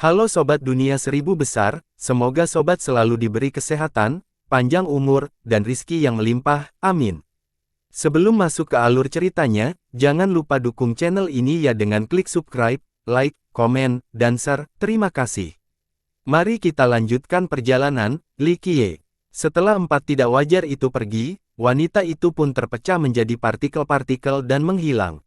Halo Sobat Dunia Seribu Besar, semoga Sobat selalu diberi kesehatan, panjang umur, dan rizki yang melimpah, amin. Sebelum masuk ke alur ceritanya, jangan lupa dukung channel ini ya dengan klik subscribe, like, komen, dan share, terima kasih. Mari kita lanjutkan perjalanan, Li Qiye. Setelah 4 tidak wajar itu pergi, wanita itu pun terpecah menjadi partikel-partikel dan menghilang.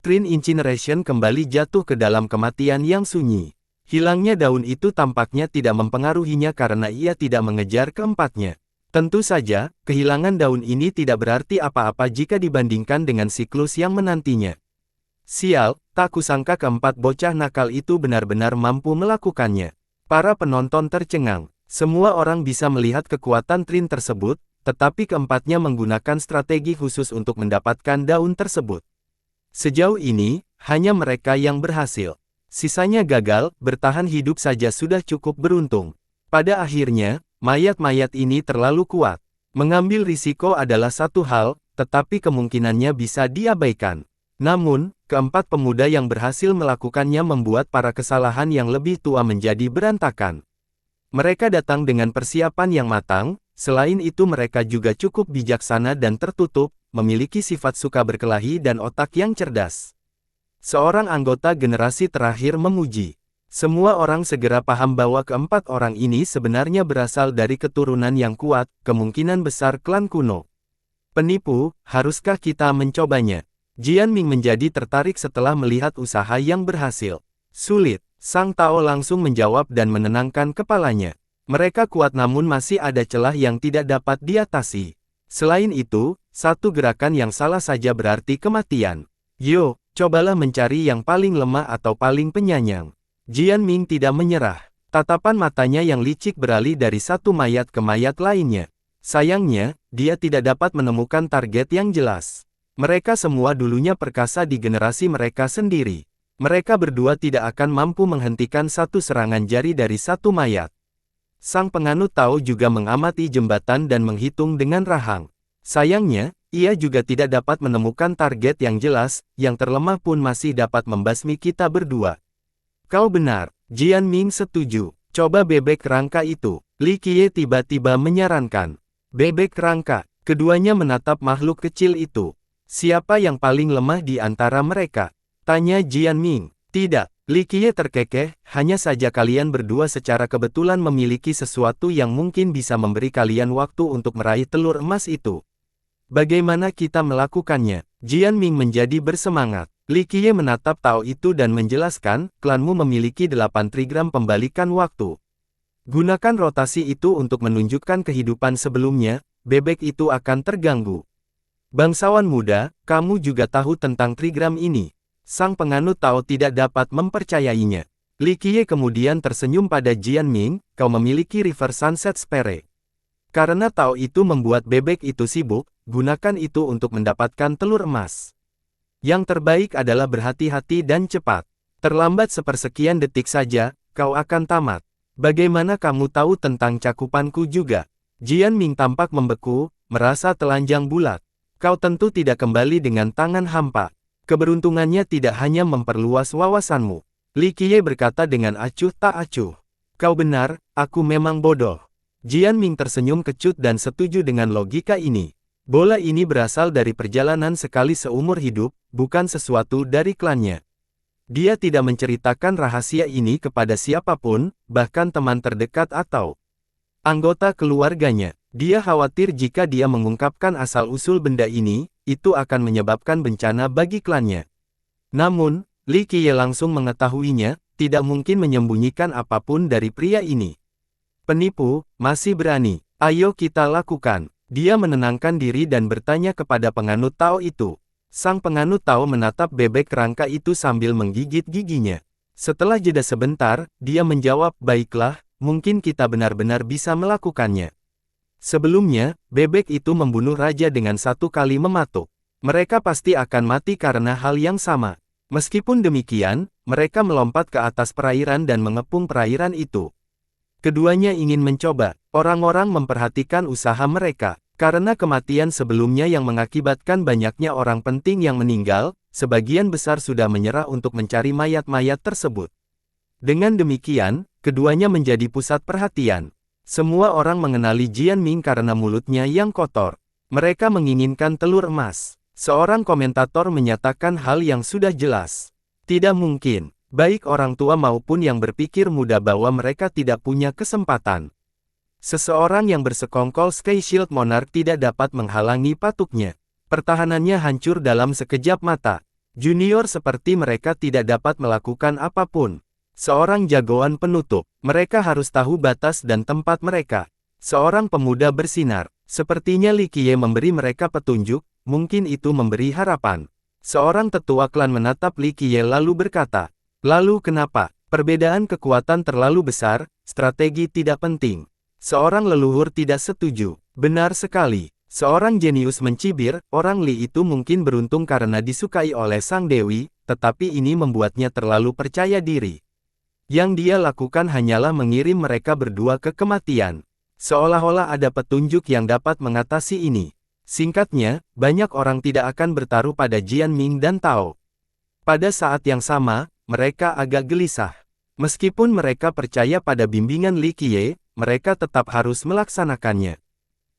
Trin Incineration kembali jatuh ke dalam kematian yang sunyi. Hilangnya daun itu tampaknya tidak mempengaruhinya karena ia tidak mengejar keempatnya. Tentu saja, kehilangan daun ini tidak berarti apa-apa jika dibandingkan dengan siklus yang menantinya. Sial, tak kusangka keempat bocah nakal itu benar-benar mampu melakukannya. Para penonton tercengang. Semua orang bisa melihat kekuatan Trin tersebut, tetapi keempatnya menggunakan strategi khusus untuk mendapatkan daun tersebut. Sejauh ini, hanya mereka yang berhasil. Sisanya gagal, bertahan hidup saja sudah cukup beruntung. Pada akhirnya, mayat-mayat ini terlalu kuat. Mengambil risiko adalah satu hal, tetapi kemungkinannya bisa diabaikan. Namun, keempat pemuda yang berhasil melakukannya membuat para kesalahan yang lebih tua menjadi berantakan. Mereka datang dengan persiapan yang matang, selain itu mereka juga cukup bijaksana dan tertutup, memiliki sifat suka berkelahi dan otak yang cerdas. Seorang anggota generasi terakhir memuji. Semua orang segera paham bahwa keempat orang ini sebenarnya berasal dari keturunan yang kuat, kemungkinan besar klan kuno. Penipu, haruskah kita mencobanya? Jian Ming menjadi tertarik setelah melihat usaha yang berhasil. Sulit, Sang Tao langsung menjawab dan menenangkan kepalanya. Mereka kuat namun masih ada celah yang tidak dapat diatasi. Selain itu, satu gerakan yang salah saja berarti kematian. Yo, cobalah mencari yang paling lemah atau paling penyayang. Jian Ming tidak menyerah. Tatapan matanya yang licik beralih dari satu mayat ke mayat lainnya. Sayangnya, dia tidak dapat menemukan target yang jelas. Mereka semua dulunya perkasa di generasi mereka sendiri. Mereka berdua tidak akan mampu menghentikan satu serangan jari dari satu mayat. Sang penganut Tao juga mengamati jembatan dan menghitung dengan rahang. Sayangnya, ia juga tidak dapat menemukan target yang jelas, yang terlemah pun masih dapat membasmi kita berdua. Kau benar, Jian Ming setuju. Coba bebek rangka itu. Li Qiye tiba-tiba menyarankan. Bebek rangka. Keduanya menatap makhluk kecil itu. Siapa yang paling lemah di antara mereka? Tanya Jian Ming. Tidak, Li Qiye terkekeh, hanya saja kalian berdua secara kebetulan memiliki sesuatu yang mungkin bisa memberi kalian waktu untuk meraih telur emas itu. Bagaimana kita melakukannya? Jian Ming menjadi bersemangat. Li Qiye menatap Tao itu dan menjelaskan, klanmu memiliki 8 trigram pembalikan waktu. Gunakan rotasi itu untuk menunjukkan kehidupan sebelumnya, bebek itu akan terganggu. Bangsawan muda, kamu juga tahu tentang trigram ini. Sang penganut Tao tidak dapat mempercayainya. Li Qiye kemudian tersenyum pada Jian Ming, kau memiliki River Sunset Sphere. Karena Tao itu membuat bebek itu sibuk, gunakan itu untuk mendapatkan telur emas. Yang terbaik adalah berhati-hati dan cepat. Terlambat sepersekian detik saja, kau akan tamat. Bagaimana kamu tahu tentang cakupanku juga? Jian Ming tampak membeku, merasa telanjang bulat. Kau tentu tidak kembali dengan tangan hampa. Keberuntungannya tidak hanya memperluas wawasanmu. Li Qiye berkata dengan acuh tak acuh. Kau benar, aku memang bodoh. Jian Ming tersenyum kecut dan setuju dengan logika ini. Bola ini berasal dari perjalanan sekali seumur hidup, bukan sesuatu dari klannya. Dia tidak menceritakan rahasia ini kepada siapapun, bahkan teman terdekat atau anggota keluarganya. Dia khawatir jika dia mengungkapkan asal-usul benda ini, itu akan menyebabkan bencana bagi klannya. Namun, Li Qiye langsung mengetahuinya, tidak mungkin menyembunyikan apapun dari pria ini. Penipu, masih berani. Ayo kita lakukan. Dia menenangkan diri dan bertanya kepada penganut Tao itu. Sang penganut Tao menatap bebek rangka itu sambil menggigit giginya. Setelah jeda sebentar, dia menjawab, baiklah, mungkin kita benar-benar bisa melakukannya. Sebelumnya, bebek itu membunuh raja dengan satu kali mematuk. Mereka pasti akan mati karena hal yang sama. Meskipun demikian, mereka melompat ke atas perairan dan mengepung perairan itu. Keduanya ingin mencoba. Orang-orang memperhatikan usaha mereka. Karena kematian sebelumnya yang mengakibatkan banyaknya orang penting yang meninggal, sebagian besar sudah menyerah untuk mencari mayat-mayat tersebut. Dengan demikian, keduanya menjadi pusat perhatian. Semua orang mengenali Jian Ming karena mulutnya yang kotor. Mereka menginginkan telur emas. Seorang komentator menyatakan hal yang sudah jelas. Tidak mungkin, baik orang tua maupun yang berpikir muda bahwa mereka tidak punya kesempatan. Seseorang yang bersekongkol Sky Shield Monarch tidak dapat menghalangi patuknya. Pertahanannya hancur dalam sekejap mata. Junior seperti mereka tidak dapat melakukan apapun. Seorang jagoan penutup, mereka harus tahu batas dan tempat mereka. Seorang pemuda bersinar, sepertinya Li Qiye memberi mereka petunjuk, mungkin itu memberi harapan. Seorang tetua klan menatap Li Qiye lalu berkata, "Lalu kenapa? Perbedaan kekuatan terlalu besar, strategi tidak penting." Seorang leluhur tidak setuju. Benar sekali. Seorang jenius mencibir, orang Li itu mungkin beruntung karena disukai oleh sang dewi, tetapi ini membuatnya terlalu percaya diri. Yang dia lakukan hanyalah mengirim mereka berdua ke kematian. Seolah-olah ada petunjuk yang dapat mengatasi ini. Singkatnya, banyak orang tidak akan bertaruh pada Jian Ming dan Tao. Pada saat yang sama, mereka agak gelisah. Meskipun mereka percaya pada bimbingan Li Qiye, mereka tetap harus melaksanakannya.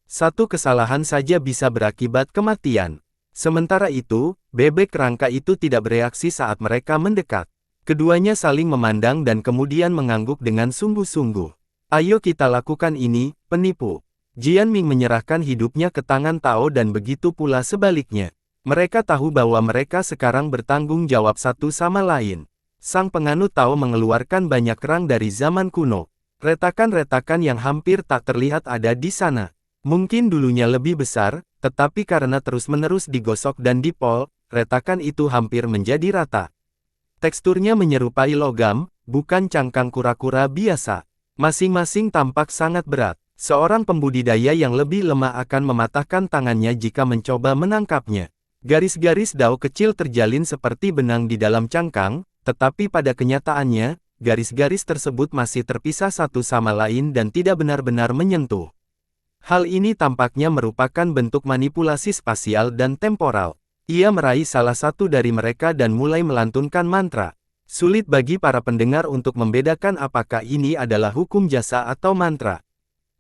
Satu kesalahan saja bisa berakibat kematian. Sementara itu, bebek rangka itu tidak bereaksi saat mereka mendekat. Keduanya saling memandang dan kemudian mengangguk dengan sungguh-sungguh. "Ayo kita lakukan ini, penipu." Jian Ming menyerahkan hidupnya ke tangan Tao dan begitu pula sebaliknya. Mereka tahu bahwa mereka sekarang bertanggung jawab satu sama lain. Sang penganut Tao mengeluarkan banyak kerang dari zaman kuno. Retakan-retakan yang hampir tak terlihat ada di sana. Mungkin dulunya lebih besar, tetapi karena terus-menerus digosok dan dipol, retakan itu hampir menjadi rata. Teksturnya menyerupai logam, bukan cangkang kura-kura biasa. Masing-masing tampak sangat berat. Seorang pembudidaya yang lebih lemah akan mematahkan tangannya jika mencoba menangkapnya. Garis-garis dao kecil terjalin seperti benang di dalam cangkang, tetapi pada kenyataannya, garis-garis tersebut masih terpisah satu sama lain dan tidak benar-benar menyentuh. Hal ini tampaknya merupakan bentuk manipulasi spasial dan temporal. Ia meraih salah satu dari mereka dan mulai melantunkan mantra. Sulit bagi para pendengar untuk membedakan apakah ini adalah hukum jasa atau mantra.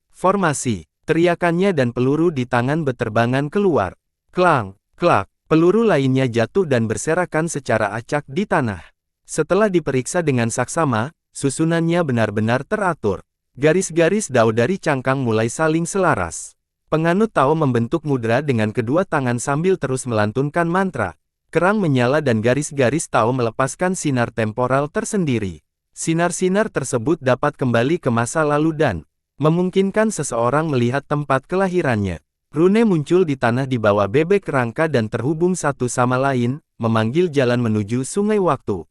Formasi, teriakannya dan peluru di tangan beterbangan keluar. Klang, klak, peluru lainnya jatuh dan berserakan secara acak di tanah. Setelah diperiksa dengan saksama, susunannya benar-benar teratur. Garis-garis dao dari cangkang mulai saling selaras. Penganut Tao membentuk mudra dengan kedua tangan sambil terus melantunkan mantra. Kerang menyala dan garis-garis Tao melepaskan sinar temporal tersendiri. Sinar-sinar tersebut dapat kembali ke masa lalu dan memungkinkan seseorang melihat tempat kelahirannya. Rune muncul di tanah di bawah bebek rangka dan terhubung satu sama lain, memanggil jalan menuju sungai waktu.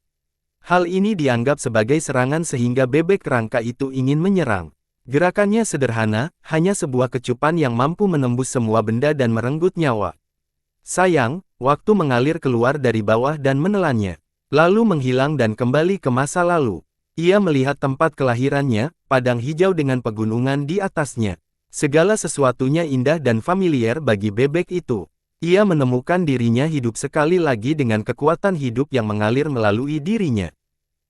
Hal ini dianggap sebagai serangan sehingga bebek rangka itu ingin menyerang. Gerakannya sederhana, hanya sebuah kecupan yang mampu menembus semua benda dan merenggut nyawa. Sayang, waktu mengalir keluar dari bawah dan menelannya. Lalu menghilang dan kembali ke masa lalu. Ia melihat tempat kelahirannya, padang hijau dengan pegunungan di atasnya. Segala sesuatunya indah dan familiar bagi bebek itu. Ia menemukan dirinya hidup sekali lagi dengan kekuatan hidup yang mengalir melalui dirinya.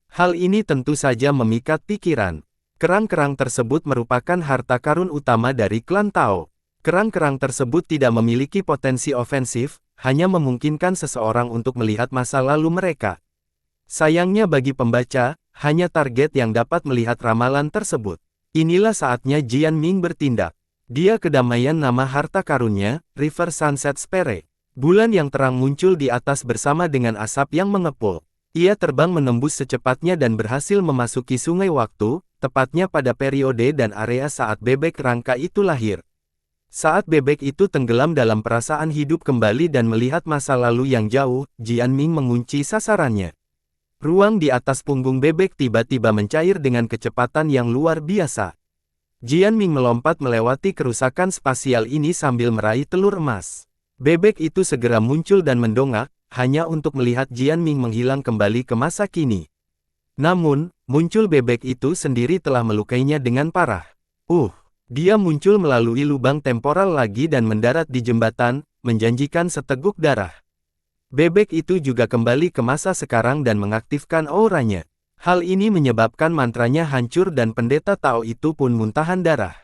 Hal ini tentu saja memikat pikiran. Kerang-kerang tersebut merupakan harta karun utama dari klan Tao. Kerang-kerang tersebut tidak memiliki potensi ofensif, hanya memungkinkan seseorang untuk melihat masa lalu mereka. Sayangnya bagi pembaca, hanya target yang dapat melihat ramalan tersebut. Inilah saatnya Jian Ming bertindak. Dia kedamaian nama harta karunnya, River Sunset Spire. Bulan yang terang muncul di atas bersama dengan asap yang mengepul. Ia terbang menembus secepatnya dan berhasil memasuki sungai waktu, tepatnya pada periode dan area saat bebek rangka itu lahir. Saat bebek itu tenggelam dalam perasaan hidup kembali dan melihat masa lalu yang jauh, Jian Ming mengunci sasarannya. Ruang di atas punggung bebek tiba-tiba mencair dengan kecepatan yang luar biasa. Jian Ming melompat melewati kerusakan spasial ini sambil meraih telur emas. Bebek itu segera muncul dan mendongak, hanya untuk melihat Jian Ming menghilang kembali ke masa kini. Namun, muncul bebek itu sendiri telah melukainya dengan parah. Dia muncul melalui lubang temporal lagi dan mendarat di jembatan, menjanjikan seteguk darah. Bebek itu juga kembali ke masa sekarang dan mengaktifkan auranya. Hal ini menyebabkan mantranya hancur dan pendeta Tao itu pun muntahan darah.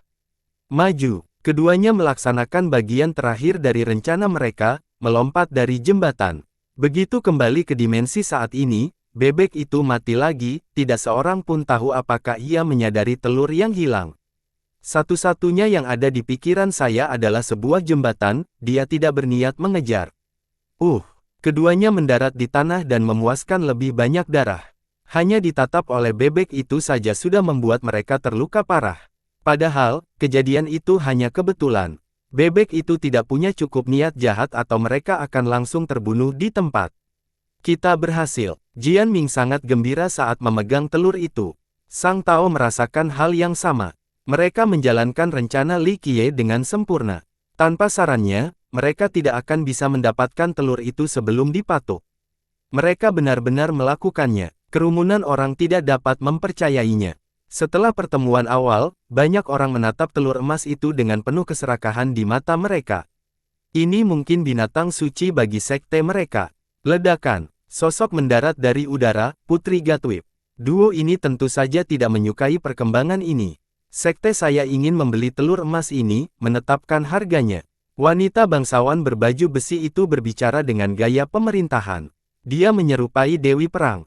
Maju, keduanya melaksanakan bagian terakhir dari rencana mereka, melompat dari jembatan. Begitu kembali ke dimensi saat ini, bebek itu mati lagi, tidak seorang pun tahu apakah ia menyadari telur yang hilang. Satu-satunya yang ada di pikiran saya adalah sebuah jembatan, dia tidak berniat mengejar. Keduanya mendarat di tanah dan memuaskan lebih banyak darah. Hanya ditatap oleh bebek itu saja sudah membuat mereka terluka parah. Padahal, kejadian itu hanya kebetulan. Bebek itu tidak punya cukup niat jahat atau mereka akan langsung terbunuh di tempat. Kita berhasil. Jian Ming sangat gembira saat memegang telur itu. Sang Tao merasakan hal yang sama. Mereka menjalankan rencana Li Qiye dengan sempurna. Tanpa sarannya, mereka tidak akan bisa mendapatkan telur itu sebelum dipatuk. Mereka benar-benar melakukannya. Kerumunan orang tidak dapat mempercayainya. Setelah pertemuan awal, banyak orang menatap telur emas itu dengan penuh keserakahan di mata mereka. Ini mungkin binatang suci bagi sekte mereka. Ledakan. Sosok mendarat dari udara, Putri Gatwip. Duo ini tentu saja tidak menyukai perkembangan ini. Sekte saya ingin membeli telur emas ini, menetapkan harganya. Wanita bangsawan berbaju besi itu berbicara dengan gaya pemerintahan. Dia menyerupai Dewi Perang.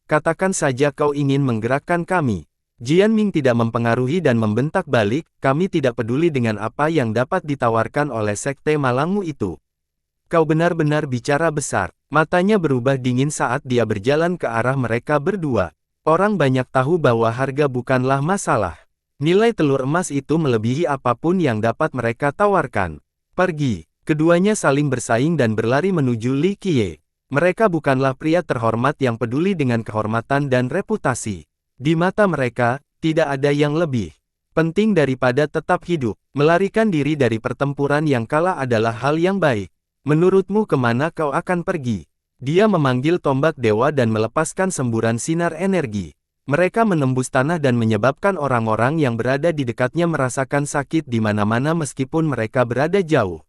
Katakan saja kau ingin menggerakkan kami. Jian Ming tidak mempengaruhi dan membentak balik, kami tidak peduli dengan apa yang dapat ditawarkan oleh sekte Malangu itu. Kau benar-benar bicara besar. Matanya berubah dingin saat dia berjalan ke arah mereka berdua. Orang banyak tahu bahwa harga bukanlah masalah. Nilai telur emas itu melebihi apapun yang dapat mereka tawarkan. Pergi. Keduanya saling bersaing dan berlari menuju Li Qiye. Mereka bukanlah pria terhormat yang peduli dengan kehormatan dan reputasi. Di mata mereka, tidak ada yang lebih penting daripada tetap hidup. Melarikan diri dari pertempuran yang kalah adalah hal yang baik. Menurutmu kemana kau akan pergi? Dia memanggil tombak dewa dan melepaskan semburan sinar energi. Mereka menembus tanah dan menyebabkan orang-orang yang berada di dekatnya merasakan sakit di mana-mana meskipun mereka berada jauh.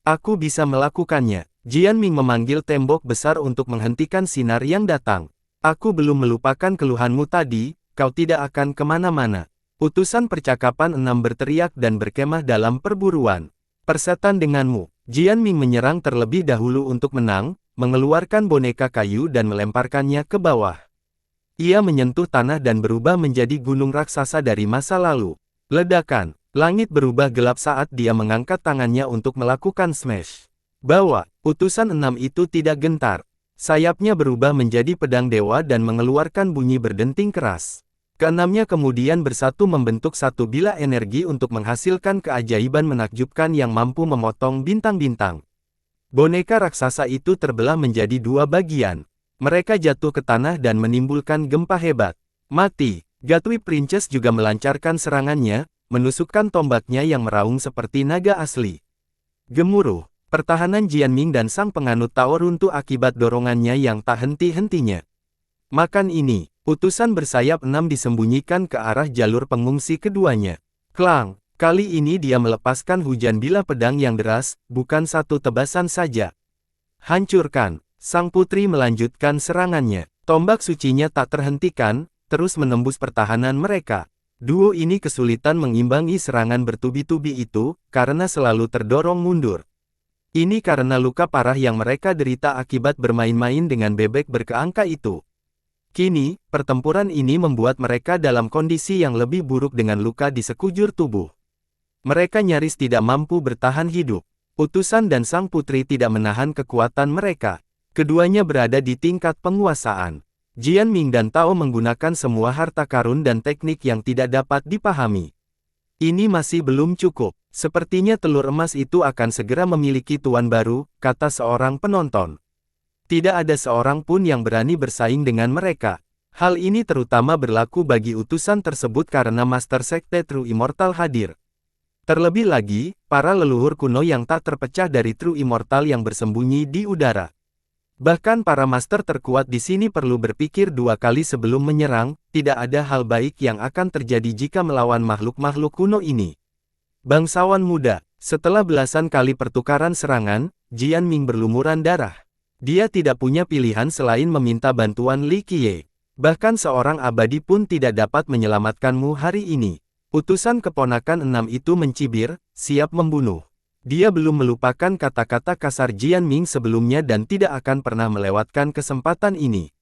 Aku bisa melakukannya. Jian Ming memanggil tembok besar untuk menghentikan sinar yang datang. Aku belum melupakan keluhanmu tadi, kau tidak akan kemana-mana. Utusan percakapan 6 berteriak dan berkemah dalam perburuan. Persetan denganmu. Jian Ming menyerang terlebih dahulu untuk menang, mengeluarkan boneka kayu dan melemparkannya ke bawah. Ia menyentuh tanah dan berubah menjadi gunung raksasa dari masa lalu. Ledakan. Langit berubah gelap saat dia mengangkat tangannya untuk melakukan smash. Utusan 6 itu tidak gentar. Sayapnya berubah menjadi pedang dewa dan mengeluarkan bunyi berdenting keras. Keenamnya kemudian bersatu membentuk satu bila energi untuk menghasilkan keajaiban menakjubkan yang mampu memotong bintang-bintang. Boneka raksasa itu terbelah menjadi 2 bagian. Mereka jatuh ke tanah dan menimbulkan gempa hebat. Mati. Gatwip Princess juga melancarkan serangannya, menusukkan tombaknya yang meraung seperti naga asli. Gemuruh. Pertahanan Jian Ming dan sang penganut Tao runtuh akibat dorongannya yang tak henti-hentinya. Makan ini. Utusan bersayap 6 disembunyikan ke arah jalur pengungsi keduanya. Klang. Kali ini dia melepaskan hujan bila pedang yang deras, bukan satu tebasan saja. Hancurkan. Sang putri melanjutkan serangannya. Tombak sucinya tak terhentikan, terus menembus pertahanan mereka. Duo ini kesulitan mengimbangi serangan bertubi-tubi itu, karena selalu terdorong mundur. Ini karena luka parah yang mereka derita akibat bermain-main dengan bebek berkeangka itu. Kini, pertempuran ini membuat mereka dalam kondisi yang lebih buruk dengan luka di sekujur tubuh. Mereka nyaris tidak mampu bertahan hidup. Utusan dan sang putri tidak menahan kekuatan mereka. Keduanya berada di tingkat penguasaan. Jian Ming dan Tao menggunakan semua harta karun dan teknik yang tidak dapat dipahami. Ini masih belum cukup. Sepertinya telur emas itu akan segera memiliki tuan baru, kata seorang penonton. Tidak ada seorang pun yang berani bersaing dengan mereka. Hal ini terutama berlaku bagi utusan tersebut karena Master Sekte True Immortal hadir. Terlebih lagi, para leluhur kuno yang tak terpecah dari True Immortal yang bersembunyi di udara. Bahkan para master terkuat di sini perlu berpikir 2 kali sebelum menyerang, tidak ada hal baik yang akan terjadi jika melawan makhluk-makhluk kuno ini. Bangsawan muda, setelah belasan kali pertukaran serangan, Jian Ming berlumuran darah. Dia tidak punya pilihan selain meminta bantuan Li Qiye. Bahkan seorang abadi pun tidak dapat menyelamatkanmu hari ini. Utusan keponakan 6 itu mencibir, siap membunuh. Dia belum melupakan kata-kata kasar Jian Ming sebelumnya dan tidak akan pernah melewatkan kesempatan ini.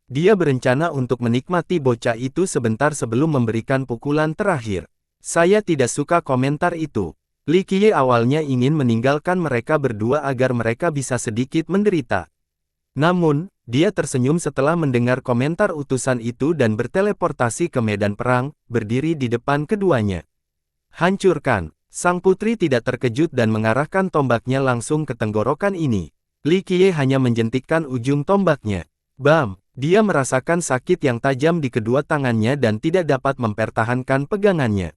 Dia berencana untuk menikmati bocah itu sebentar sebelum memberikan pukulan terakhir. Saya tidak suka komentar itu. Li Qiye awalnya ingin meninggalkan mereka berdua agar mereka bisa sedikit menderita. Namun, dia tersenyum setelah mendengar komentar utusan itu dan berteleportasi ke medan perang, berdiri di depan keduanya. Hancurkan! Sang putri tidak terkejut dan mengarahkan tombaknya langsung ke tenggorokan ini. Li Qiye hanya menjentikkan ujung tombaknya. Bam! Dia merasakan sakit yang tajam di kedua tangannya dan tidak dapat mempertahankan pegangannya.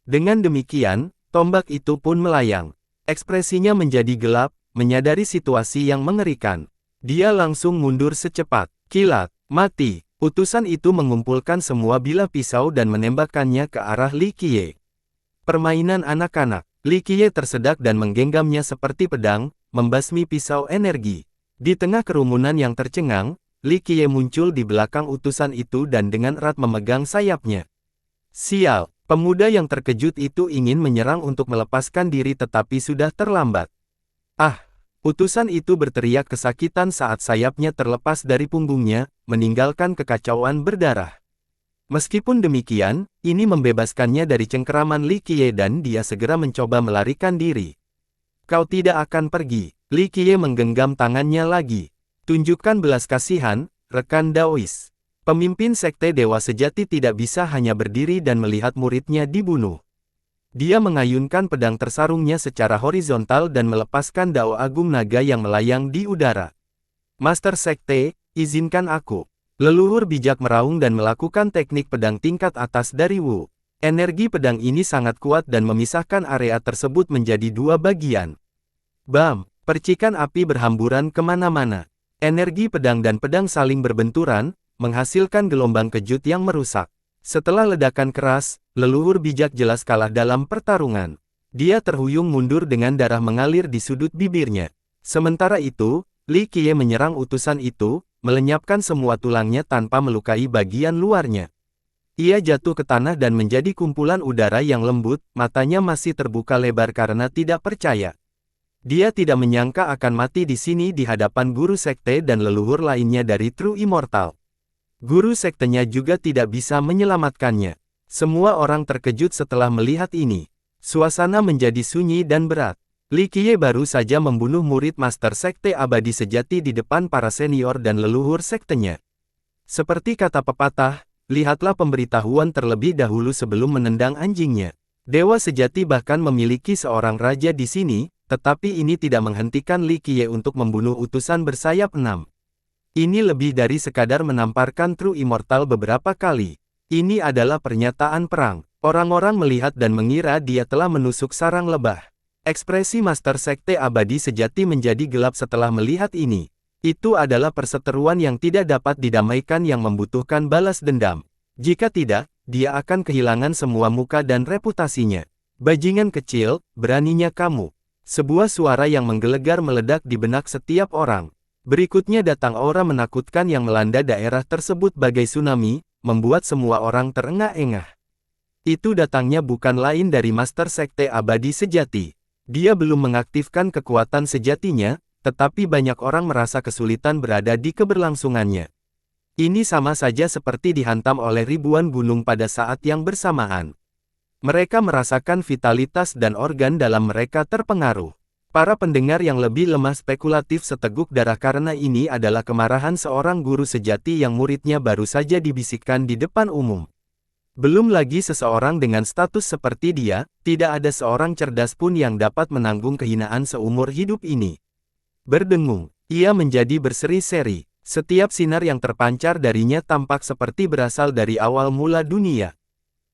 Dengan demikian, tombak itu pun melayang. Ekspresinya menjadi gelap, menyadari situasi yang mengerikan. Dia langsung mundur secepat. Kilat, mati. Utusan itu mengumpulkan semua bilah pisau dan menembakkannya ke arah Li Qiye. Permainan anak-anak. Li Qiye tersedak dan menggenggamnya seperti pedang, membasmi pisau energi. Di tengah kerumunan yang tercengang, Li Qiye muncul di belakang utusan itu dan dengan erat memegang sayapnya. Sial, pemuda yang terkejut itu ingin menyerang untuk melepaskan diri tetapi sudah terlambat. Ah! Utusan itu berteriak kesakitan saat sayapnya terlepas dari punggungnya, meninggalkan kekacauan berdarah. Meskipun demikian, ini membebaskannya dari cengkeraman Li Qiye dan dia segera mencoba melarikan diri. Kau tidak akan pergi. Li Qiye menggenggam tangannya lagi. Tunjukkan belas kasihan, rekan Daois. Pemimpin sekte Dewa Sejati tidak bisa hanya berdiri dan melihat muridnya dibunuh. Dia mengayunkan pedang tersarungnya secara horizontal dan melepaskan dao agung naga yang melayang di udara. Master Sekte, izinkan aku. Leluhur bijak meraung dan melakukan teknik pedang tingkat atas dari Wu. Energi pedang ini sangat kuat dan memisahkan area tersebut menjadi dua bagian. Bam! Percikan api berhamburan kemana-mana. Energi pedang dan pedang saling berbenturan, menghasilkan gelombang kejut yang merusak. Setelah ledakan keras, leluhur bijak jelas kalah dalam pertarungan. Dia terhuyung mundur dengan darah mengalir di sudut bibirnya. Sementara itu, Li Qiye menyerang utusan itu, melenyapkan semua tulangnya tanpa melukai bagian luarnya. Ia jatuh ke tanah dan menjadi kumpulan udara yang lembut, matanya masih terbuka lebar karena tidak percaya. Dia tidak menyangka akan mati di sini di hadapan guru sekte dan leluhur lainnya dari True Immortal. Guru sektenya juga tidak bisa menyelamatkannya. Semua orang terkejut setelah melihat ini. Suasana menjadi sunyi dan berat. Li Qiye baru saja membunuh murid Master Sekte Abadi Sejati di depan para senior dan leluhur sektenya. Seperti kata pepatah, lihatlah pemberitahuan terlebih dahulu sebelum menendang anjingnya. Dewa Sejati bahkan memiliki seorang raja di sini, tetapi ini tidak menghentikan Li Qiye untuk membunuh utusan bersayap 6. Ini lebih dari sekadar menamparkan True Immortal beberapa kali. Ini adalah pernyataan perang. Orang-orang melihat dan mengira dia telah menusuk sarang lebah. Ekspresi Master Sekte Abadi Sejati menjadi gelap setelah melihat ini. Itu adalah perseteruan yang tidak dapat didamaikan yang membutuhkan balas dendam. Jika tidak, dia akan kehilangan semua muka dan reputasinya. Bajingan kecil, beraninya kamu. Sebuah suara yang menggelegar meledak di benak setiap orang. Berikutnya datang aura menakutkan yang melanda daerah tersebut bagai tsunami, membuat semua orang terengah-engah. Itu datangnya bukan lain dari Master Sekte Abadi Sejati. Dia belum mengaktifkan kekuatan sejatinya, tetapi banyak orang merasa kesulitan berada di keberlangsungannya. Ini sama saja seperti dihantam oleh ribuan gunung pada saat yang bersamaan. Mereka merasakan vitalitas dan organ dalam mereka terpengaruh. Para pendengar yang lebih lemah spekulatif seteguk darah karena ini adalah kemarahan seorang guru sejati yang muridnya baru saja dibisikkan di depan umum. Belum lagi seseorang dengan status seperti dia, tidak ada seorang cerdas pun yang dapat menanggung kehinaan seumur hidup ini. Berdengung, ia menjadi berseri-seri. Setiap sinar yang terpancar darinya tampak seperti berasal dari awal mula dunia.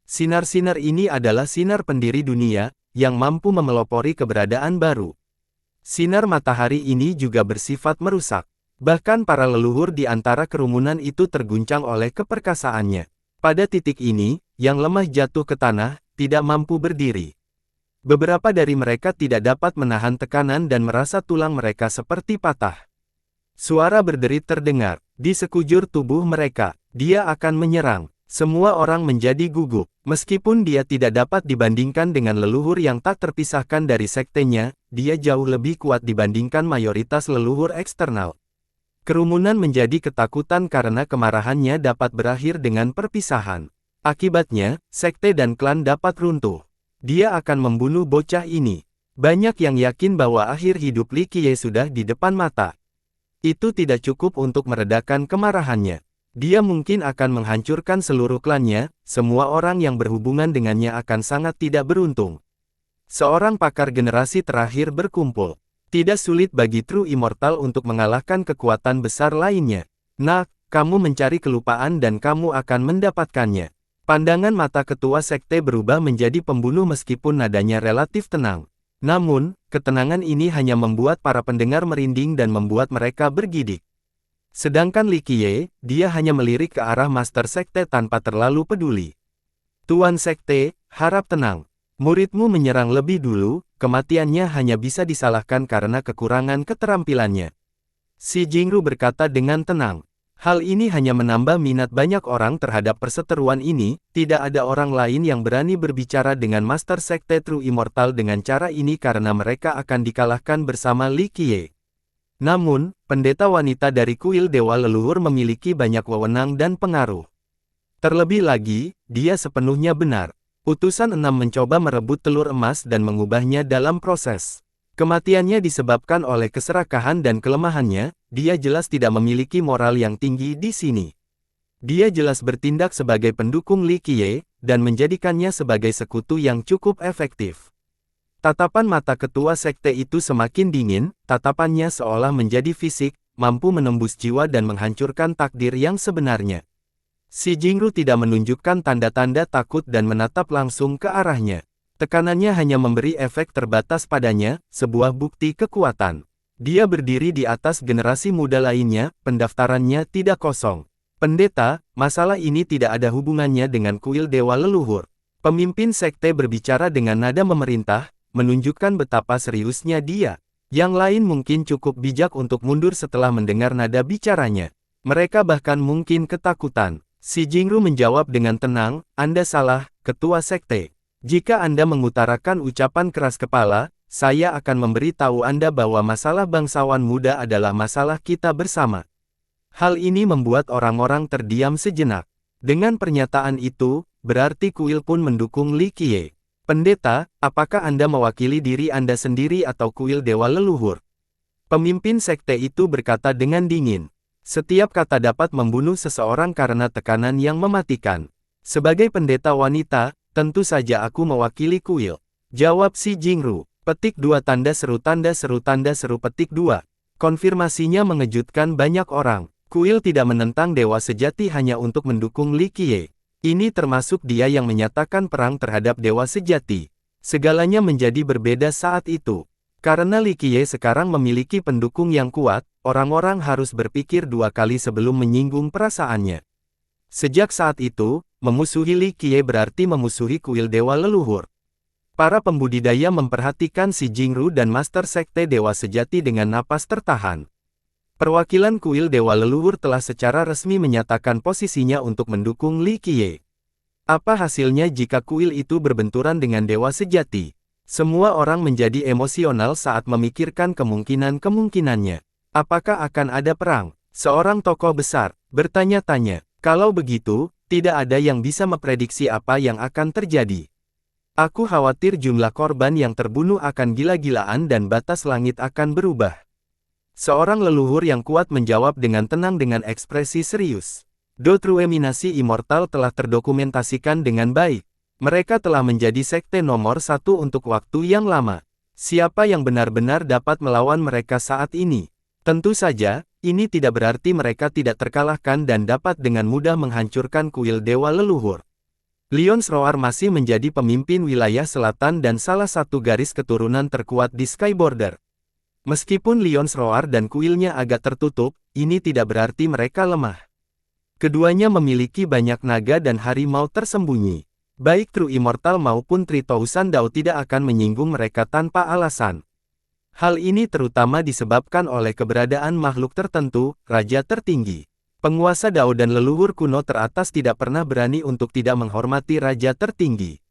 Sinar-sinar ini adalah sinar pendiri dunia, yang mampu memelopori keberadaan baru. Sinar matahari ini juga bersifat merusak. Bahkan para leluhur di antara kerumunan itu terguncang oleh keperkasaannya. Pada titik ini, yang lemah jatuh ke tanah, tidak mampu berdiri. Beberapa dari mereka tidak dapat menahan tekanan dan merasa tulang mereka seperti patah. Suara berderit terdengar. Di sekujur tubuh mereka, dia akan menyerang. Semua orang menjadi gugup. Meskipun dia tidak dapat dibandingkan dengan leluhur yang tak terpisahkan dari sektenya, dia jauh lebih kuat dibandingkan mayoritas leluhur eksternal. Kerumunan menjadi ketakutan karena kemarahannya dapat berakhir dengan perpisahan. Akibatnya, sekte dan klan dapat runtuh. Dia akan membunuh bocah ini. Banyak yang yakin bahwa akhir hidup Li Qiye sudah di depan mata. Itu tidak cukup untuk meredakan kemarahannya. Dia mungkin akan menghancurkan seluruh klannya, semua orang yang berhubungan dengannya akan sangat tidak beruntung. Seorang pakar generasi terakhir berkumpul. Tidak sulit bagi True Immortal untuk mengalahkan kekuatan besar lainnya. Nah, kamu mencari kelupaan dan kamu akan mendapatkannya. Pandangan mata ketua sekte berubah menjadi pembunuh meskipun nadanya relatif tenang. Namun, ketenangan ini hanya membuat para pendengar merinding dan membuat mereka bergidik. Sedangkan Li Qiye, dia hanya melirik ke arah Master Sekte tanpa terlalu peduli. Tuan Sekte, harap tenang. Muridmu menyerang lebih dulu, kematiannya hanya bisa disalahkan karena kekurangan keterampilannya. Si Jingru berkata dengan tenang. Hal ini hanya menambah minat banyak orang terhadap perseteruan ini, tidak ada orang lain yang berani berbicara dengan Master Sekte True Immortal dengan cara ini karena mereka akan dikalahkan bersama Li Qiye. Namun, pendeta wanita dari kuil Dewa Leluhur memiliki banyak wewenang dan pengaruh. Terlebih lagi, dia sepenuhnya benar. Utusan 6 mencoba merebut telur emas dan mengubahnya dalam proses. Kematiannya disebabkan oleh keserakahan dan kelemahannya, dia jelas tidak memiliki moral yang tinggi di sini. Dia jelas bertindak sebagai pendukung Li Qiye, dan menjadikannya sebagai sekutu yang cukup efektif. Tatapan mata ketua sekte itu semakin dingin, tatapannya seolah menjadi fisik, mampu menembus jiwa dan menghancurkan takdir yang sebenarnya. Si Jingru tidak menunjukkan tanda-tanda takut dan menatap langsung ke arahnya. Tekanannya hanya memberi efek terbatas padanya, sebuah bukti kekuatan. Dia berdiri di atas generasi muda lainnya, pendaftarannya tidak kosong. Pendeta, masalah ini tidak ada hubungannya dengan kuil Dewa Leluhur. Pemimpin sekte berbicara dengan nada memerintah, menunjukkan betapa seriusnya dia. Yang lain mungkin cukup bijak untuk mundur setelah mendengar nada bicaranya. Mereka bahkan mungkin ketakutan. Si Jingru menjawab dengan tenang, Anda salah, ketua sekte. Jika Anda mengutarakan ucapan keras kepala, saya akan memberi tahu Anda bahwa masalah bangsawan muda adalah masalah kita bersama. Hal ini membuat orang-orang terdiam sejenak. Dengan pernyataan itu, berarti kuil pun mendukung Li Qiye. Pendeta, apakah Anda mewakili diri Anda sendiri atau kuil Dewa Leluhur? Pemimpin sekte itu berkata dengan dingin. Setiap kata dapat membunuh seseorang karena tekanan yang mematikan. Sebagai pendeta wanita, tentu saja aku mewakili kuil. Jawab si Jingru. Petik 2 tanda seru petik 2. Konfirmasinya mengejutkan banyak orang. Kuil tidak menentang dewa sejati hanya untuk mendukung Li Qiye. Ini termasuk dia yang menyatakan perang terhadap dewa sejati. Segalanya menjadi berbeda saat itu. Karena Li Qiye sekarang memiliki pendukung yang kuat, orang-orang harus berpikir 2 kali sebelum menyinggung perasaannya. Sejak saat itu, memusuhi Li Qiye berarti memusuhi kuil Dewa Leluhur. Para pembudidaya memperhatikan si Jingru dan Master Sekte Dewa Sejati dengan napas tertahan. Perwakilan kuil Dewa Leluhur telah secara resmi menyatakan posisinya untuk mendukung Li Qiye. Apa hasilnya jika kuil itu berbenturan dengan Dewa Sejati? Semua orang menjadi emosional saat memikirkan kemungkinan-kemungkinannya. Apakah akan ada perang? Seorang tokoh besar bertanya-tanya. Kalau begitu, tidak ada yang bisa memprediksi apa yang akan terjadi. Aku khawatir jumlah korban yang terbunuh akan gila-gilaan dan batas langit akan berubah. Seorang leluhur yang kuat menjawab dengan tenang dengan ekspresi serius. Doktrueminasi Immortal telah terdokumentasikan dengan baik. Mereka telah menjadi sekte nomor 1 untuk waktu yang lama. Siapa yang benar-benar dapat melawan mereka saat ini? Tentu saja, ini tidak berarti mereka tidak terkalahkan dan dapat dengan mudah menghancurkan kuil Dewa Leluhur. Lions Roar masih menjadi pemimpin wilayah selatan dan salah satu garis keturunan terkuat di Sky Border. Meskipun Lions Roar dan kuilnya agak tertutup, ini tidak berarti mereka lemah. Keduanya memiliki banyak naga dan harimau tersembunyi. Baik True Immortal maupun Tritousan Dao tidak akan menyinggung mereka tanpa alasan. Hal ini terutama disebabkan oleh keberadaan makhluk tertentu, raja tertinggi. Penguasa Dao dan leluhur kuno teratas tidak pernah berani untuk tidak menghormati raja tertinggi.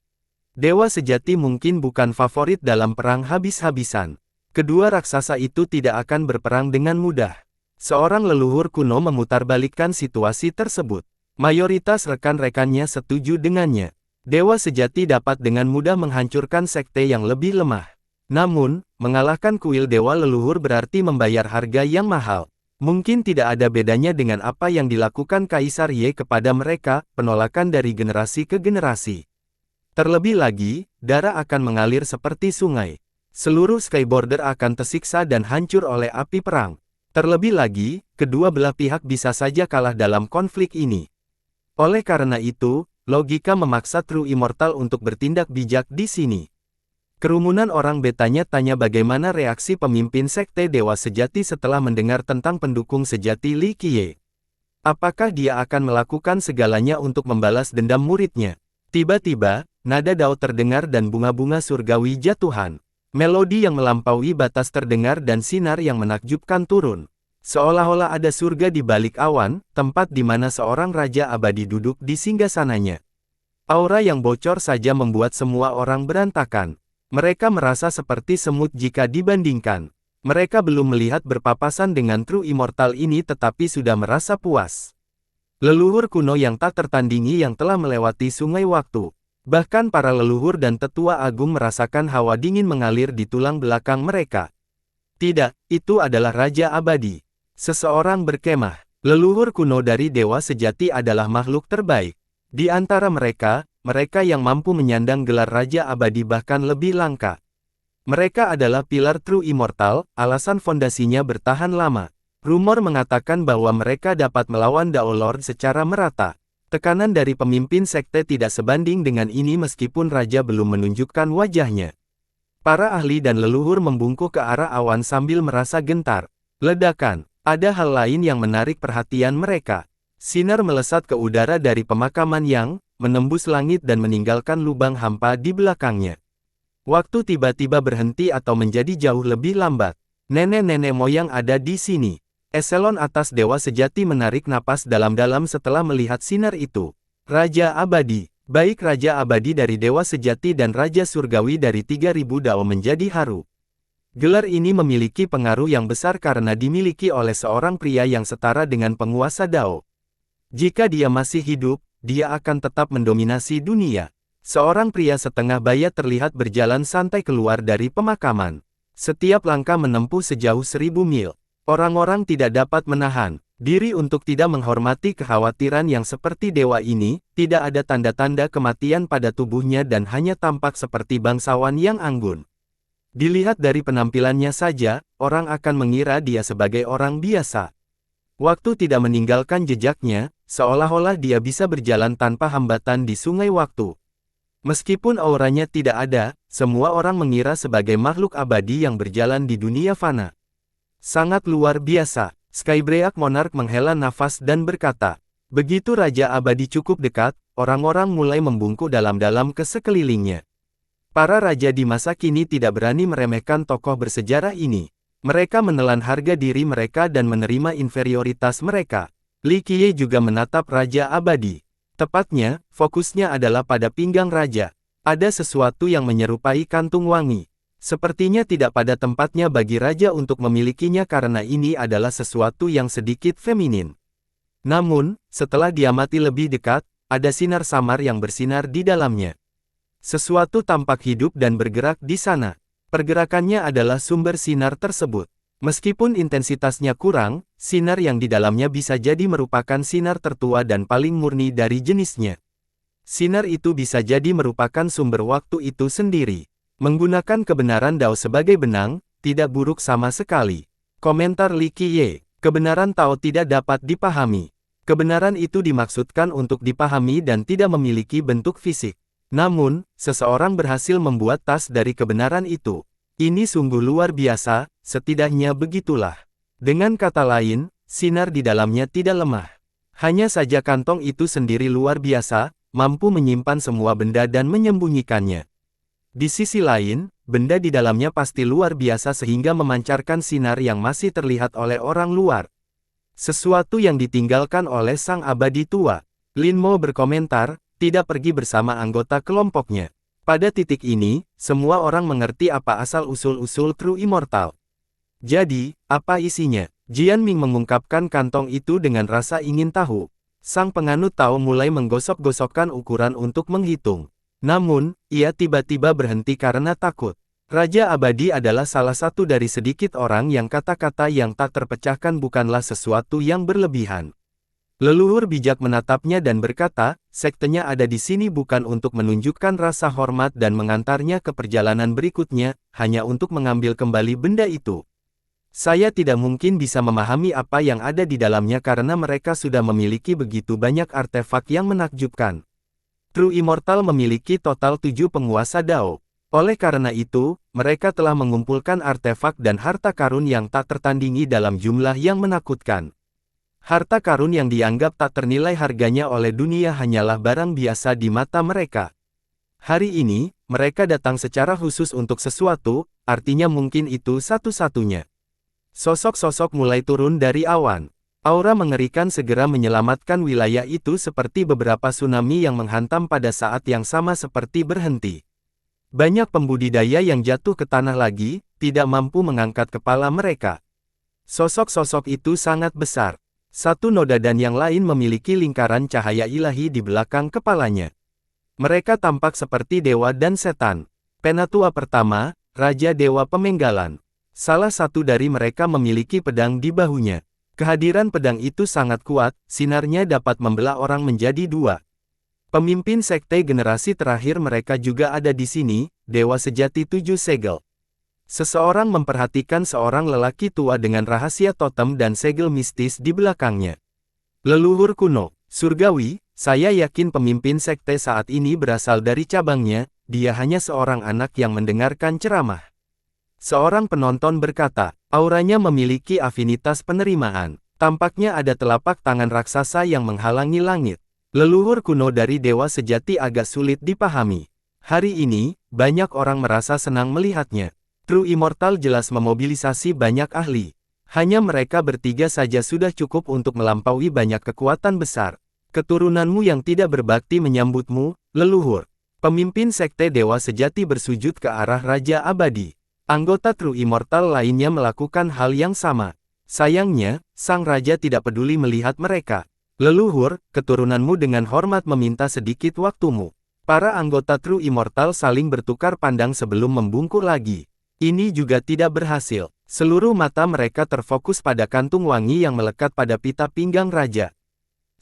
Dewa sejati mungkin bukan favorit dalam perang habis-habisan. Kedua raksasa itu tidak akan berperang dengan mudah. Seorang leluhur kuno memutarbalikkan situasi tersebut. Mayoritas rekan-rekannya setuju dengannya. Dewa sejati dapat dengan mudah menghancurkan sekte yang lebih lemah. Namun, mengalahkan kuil dewa leluhur berarti membayar harga yang mahal. Mungkin tidak ada bedanya dengan apa yang dilakukan Kaisar Ye kepada mereka, penolakan dari generasi ke generasi. Terlebih lagi, darah akan mengalir seperti sungai. Seluruh Skyborder akan tersiksa dan hancur oleh api perang. Terlebih lagi, kedua belah pihak bisa saja kalah dalam konflik ini. Oleh karena itu, logika memaksa True Immortal untuk bertindak bijak di sini. Kerumunan orang bertanya-tanya bagaimana reaksi pemimpin Sekte Dewa Sejati setelah mendengar tentang pendukung sejati Li Qiye. Apakah dia akan melakukan segalanya untuk membalas dendam muridnya? Tiba-tiba, nada Dao terdengar dan bunga-bunga surgawi jatuhan. Melodi yang melampaui batas terdengar dan sinar yang menakjubkan turun. Seolah-olah ada surga di balik awan, tempat di mana seorang raja abadi duduk di singgasananya. Aura yang bocor saja membuat semua orang berantakan. Mereka merasa seperti semut jika dibandingkan. Mereka belum melihat berpapasan dengan True Immortal ini tetapi sudah merasa puas. Leluhur kuno yang tak tertandingi yang telah melewati sungai waktu. Bahkan para leluhur dan tetua agung merasakan hawa dingin mengalir di tulang belakang mereka. Tidak, itu adalah Raja Abadi. Seseorang berkemah. Leluhur kuno dari Dewa Sejati adalah makhluk terbaik. Di antara mereka, mereka yang mampu menyandang gelar Raja Abadi bahkan lebih langka. Mereka adalah pilar True Immortal, alasan fondasinya bertahan lama. Rumor mengatakan bahwa mereka dapat melawan Dao Lord secara merata. Tekanan dari pemimpin sekte tidak sebanding dengan ini meskipun Raja belum menunjukkan wajahnya. Para ahli dan leluhur membungkuk ke arah awan sambil merasa gentar. Ledakan, ada hal lain yang menarik perhatian mereka. Sinar melesat ke udara dari pemakaman yang menembus langit dan meninggalkan lubang hampa di belakangnya. Waktu tiba-tiba berhenti atau menjadi jauh lebih lambat. Nenek-nenek moyang ada di sini. Eselon atas Dewa Sejati menarik napas dalam-dalam setelah melihat sinar itu. Raja Abadi, baik Raja Abadi dari Dewa Sejati dan Raja Surgawi dari 3000 Dao menjadi haru. Gelar ini memiliki pengaruh yang besar karena dimiliki oleh seorang pria yang setara dengan penguasa Dao. Jika dia masih hidup, dia akan tetap mendominasi dunia. Seorang pria setengah baya terlihat berjalan santai keluar dari pemakaman. Setiap langkah menempuh sejauh 1000 mil. Orang-orang tidak dapat menahan diri untuk tidak menghormati kekhawatiran yang seperti dewa ini. Tidak ada tanda-tanda kematian pada tubuhnya dan hanya tampak seperti bangsawan yang anggun. Dilihat dari penampilannya saja, orang akan mengira dia sebagai orang biasa. Waktu tidak meninggalkan jejaknya, seolah-olah dia bisa berjalan tanpa hambatan di sungai waktu. Meskipun auranya tidak ada, semua orang mengira sebagai makhluk abadi yang berjalan di dunia fana. Sangat luar biasa. Skybreak Monarch menghela nafas dan berkata, begitu Raja Abadi cukup dekat, orang-orang mulai membungkuk dalam-dalam ke sekelilingnya. Para raja di masa kini tidak berani meremehkan tokoh bersejarah ini. Mereka menelan harga diri mereka dan menerima inferioritas mereka. Li Qiye juga menatap Raja Abadi. Tepatnya, fokusnya adalah pada pinggang raja. Ada sesuatu yang menyerupai kantung wangi. Sepertinya tidak pada tempatnya bagi raja untuk memilikinya karena ini adalah sesuatu yang sedikit feminin. Namun, setelah diamati lebih dekat, ada sinar samar yang bersinar di dalamnya. Sesuatu tampak hidup dan bergerak di sana. Pergerakannya adalah sumber sinar tersebut. Meskipun intensitasnya kurang, sinar yang di dalamnya bisa jadi merupakan sinar tertua dan paling murni dari jenisnya. Sinar itu bisa jadi merupakan sumber waktu itu sendiri. Menggunakan kebenaran Dao sebagai benang, tidak buruk sama sekali. Komentar Li Qiye, kebenaran Tao tidak dapat dipahami. Kebenaran itu dimaksudkan untuk dipahami dan tidak memiliki bentuk fisik. Namun, seseorang berhasil membuat tas dari kebenaran itu. Ini sungguh luar biasa, setidaknya begitulah. Dengan kata lain, sinar di dalamnya tidak lemah. Hanya saja kantong itu sendiri luar biasa, mampu menyimpan semua benda dan menyembunyikannya. Di sisi lain, benda di dalamnya pasti luar biasa sehingga memancarkan sinar yang masih terlihat oleh orang luar. Sesuatu yang ditinggalkan oleh sang abadi tua. Lin Mo berkomentar, tidak pergi bersama anggota kelompoknya. Pada titik ini, semua orang mengerti apa asal-usul True Immortal. Jadi, apa isinya? Jian Ming mengungkapkan kantong itu dengan rasa ingin tahu. Sang penganut Tao mulai menggosok-gosokkan ukuran untuk menghitung. Namun, ia tiba-tiba berhenti karena takut. Raja Abadi adalah salah satu dari sedikit orang yang kata-kata yang tak terpecahkan bukanlah sesuatu yang berlebihan. Leluhur bijak menatapnya dan berkata, sektenya ada di sini bukan untuk menunjukkan rasa hormat dan mengantarnya ke perjalanan berikutnya, hanya untuk mengambil kembali benda itu. Saya tidak mungkin bisa memahami apa yang ada di dalamnya karena mereka sudah memiliki begitu banyak artefak yang menakjubkan. True Immortal memiliki total 7 penguasa Dao. Oleh karena itu, mereka telah mengumpulkan artefak dan harta karun yang tak tertandingi dalam jumlah yang menakutkan. Harta karun yang dianggap tak ternilai harganya oleh dunia hanyalah barang biasa di mata mereka. Hari ini, mereka datang secara khusus untuk sesuatu, artinya mungkin itu satu-satunya. Sosok-sosok mulai turun dari awan. Aura mengerikan segera menyelamatkan wilayah itu seperti beberapa tsunami yang menghantam pada saat yang sama seperti berhenti. Banyak pembudidaya yang jatuh ke tanah lagi, tidak mampu mengangkat kepala mereka. Sosok-sosok itu sangat besar. Satu noda dan yang lain memiliki lingkaran cahaya ilahi di belakang kepalanya. Mereka tampak seperti dewa dan setan. Penatua pertama, Raja Dewa Pemenggalan. Salah satu dari mereka memiliki pedang di bahunya. Kehadiran pedang itu sangat kuat, sinarnya dapat membelah orang menjadi dua. Pemimpin sekte generasi terakhir mereka juga ada di sini, Dewa Sejati 7 Segel. Seseorang memperhatikan seorang lelaki tua dengan rahasia totem dan segel mistis di belakangnya. Leluhur kuno, surgawi, saya yakin pemimpin sekte saat ini berasal dari cabangnya, dia hanya seorang anak yang mendengarkan ceramah. Seorang penonton berkata, auranya memiliki afinitas penerimaan. Tampaknya ada telapak tangan raksasa yang menghalangi langit. Leluhur kuno dari Dewa Sejati agak sulit dipahami. Hari ini, banyak orang merasa senang melihatnya. True Immortal jelas memobilisasi banyak ahli. Hanya mereka bertiga saja sudah cukup untuk melampaui banyak kekuatan besar. Keturunanmu yang tidak berbakti menyambutmu, leluhur. Pemimpin sekte Dewa Sejati bersujud ke arah Raja Abadi. Anggota True Immortal lainnya melakukan hal yang sama. Sayangnya, sang raja tidak peduli melihat mereka. Leluhur, keturunanmu dengan hormat meminta sedikit waktumu. Para anggota True Immortal saling bertukar pandang sebelum membungkuk lagi. Ini juga tidak berhasil. Seluruh mata mereka terfokus pada kantung wangi yang melekat pada pita pinggang raja.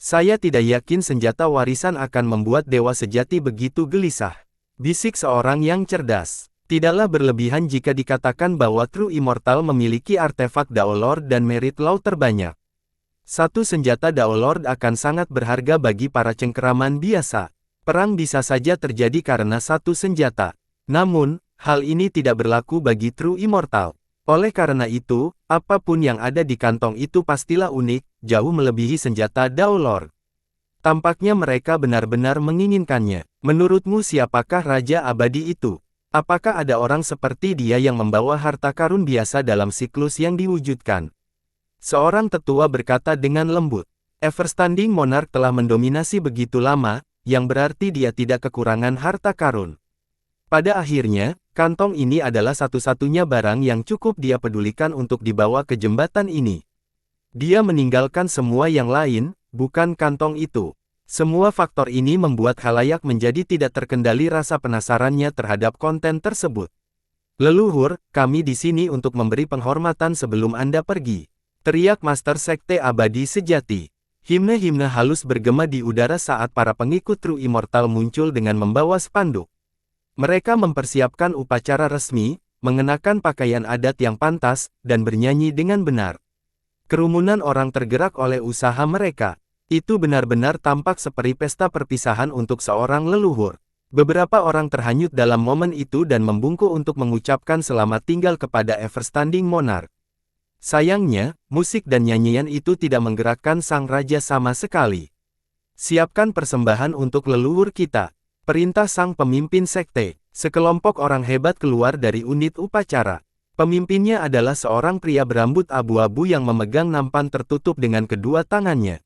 Saya tidak yakin senjata warisan akan membuat Dewa Sejati begitu gelisah. Bisik seorang yang cerdas. Tidaklah berlebihan jika dikatakan bahwa True Immortal memiliki artefak Dao Lord dan merit law terbanyak. Satu senjata Dao Lord akan sangat berharga bagi para cengkeraman biasa. Perang bisa saja terjadi karena satu senjata. Namun, hal ini tidak berlaku bagi True Immortal. Oleh karena itu, apapun yang ada di kantong itu pastilah unik, jauh melebihi senjata Dao Lord. Tampaknya mereka benar-benar menginginkannya. Menurutmu siapakah Raja Abadi itu? Apakah ada orang seperti dia yang membawa harta karun biasa dalam siklus yang diwujudkan? Seorang tetua berkata dengan lembut. Everstanding Monarch telah mendominasi begitu lama, yang berarti dia tidak kekurangan harta karun. Pada akhirnya, kantong ini adalah satu-satunya barang yang cukup dia pedulikan untuk dibawa ke jembatan ini. Dia meninggalkan semua yang lain, bukan kantong itu. Semua faktor ini membuat khalayak menjadi tidak terkendali rasa penasarannya terhadap konten tersebut. Leluhur, kami di sini untuk memberi penghormatan sebelum Anda pergi. Teriak Master Sekte Abadi Sejati. Himne-himne halus bergema di udara saat para pengikut True Immortal muncul dengan membawa spanduk. Mereka mempersiapkan upacara resmi, mengenakan pakaian adat yang pantas, dan bernyanyi dengan benar. Kerumunan orang tergerak oleh usaha mereka. Itu benar-benar tampak seperti pesta perpisahan untuk seorang leluhur. Beberapa orang terhanyut dalam momen itu dan membungkuk untuk mengucapkan selamat tinggal kepada Everstanding Monarch. Sayangnya, musik dan nyanyian itu tidak menggerakkan sang raja sama sekali. Siapkan persembahan untuk leluhur kita. Perintah sang pemimpin sekte. Sekelompok orang hebat keluar dari unit upacara. Pemimpinnya adalah seorang pria berambut abu-abu yang memegang nampan tertutup dengan kedua tangannya.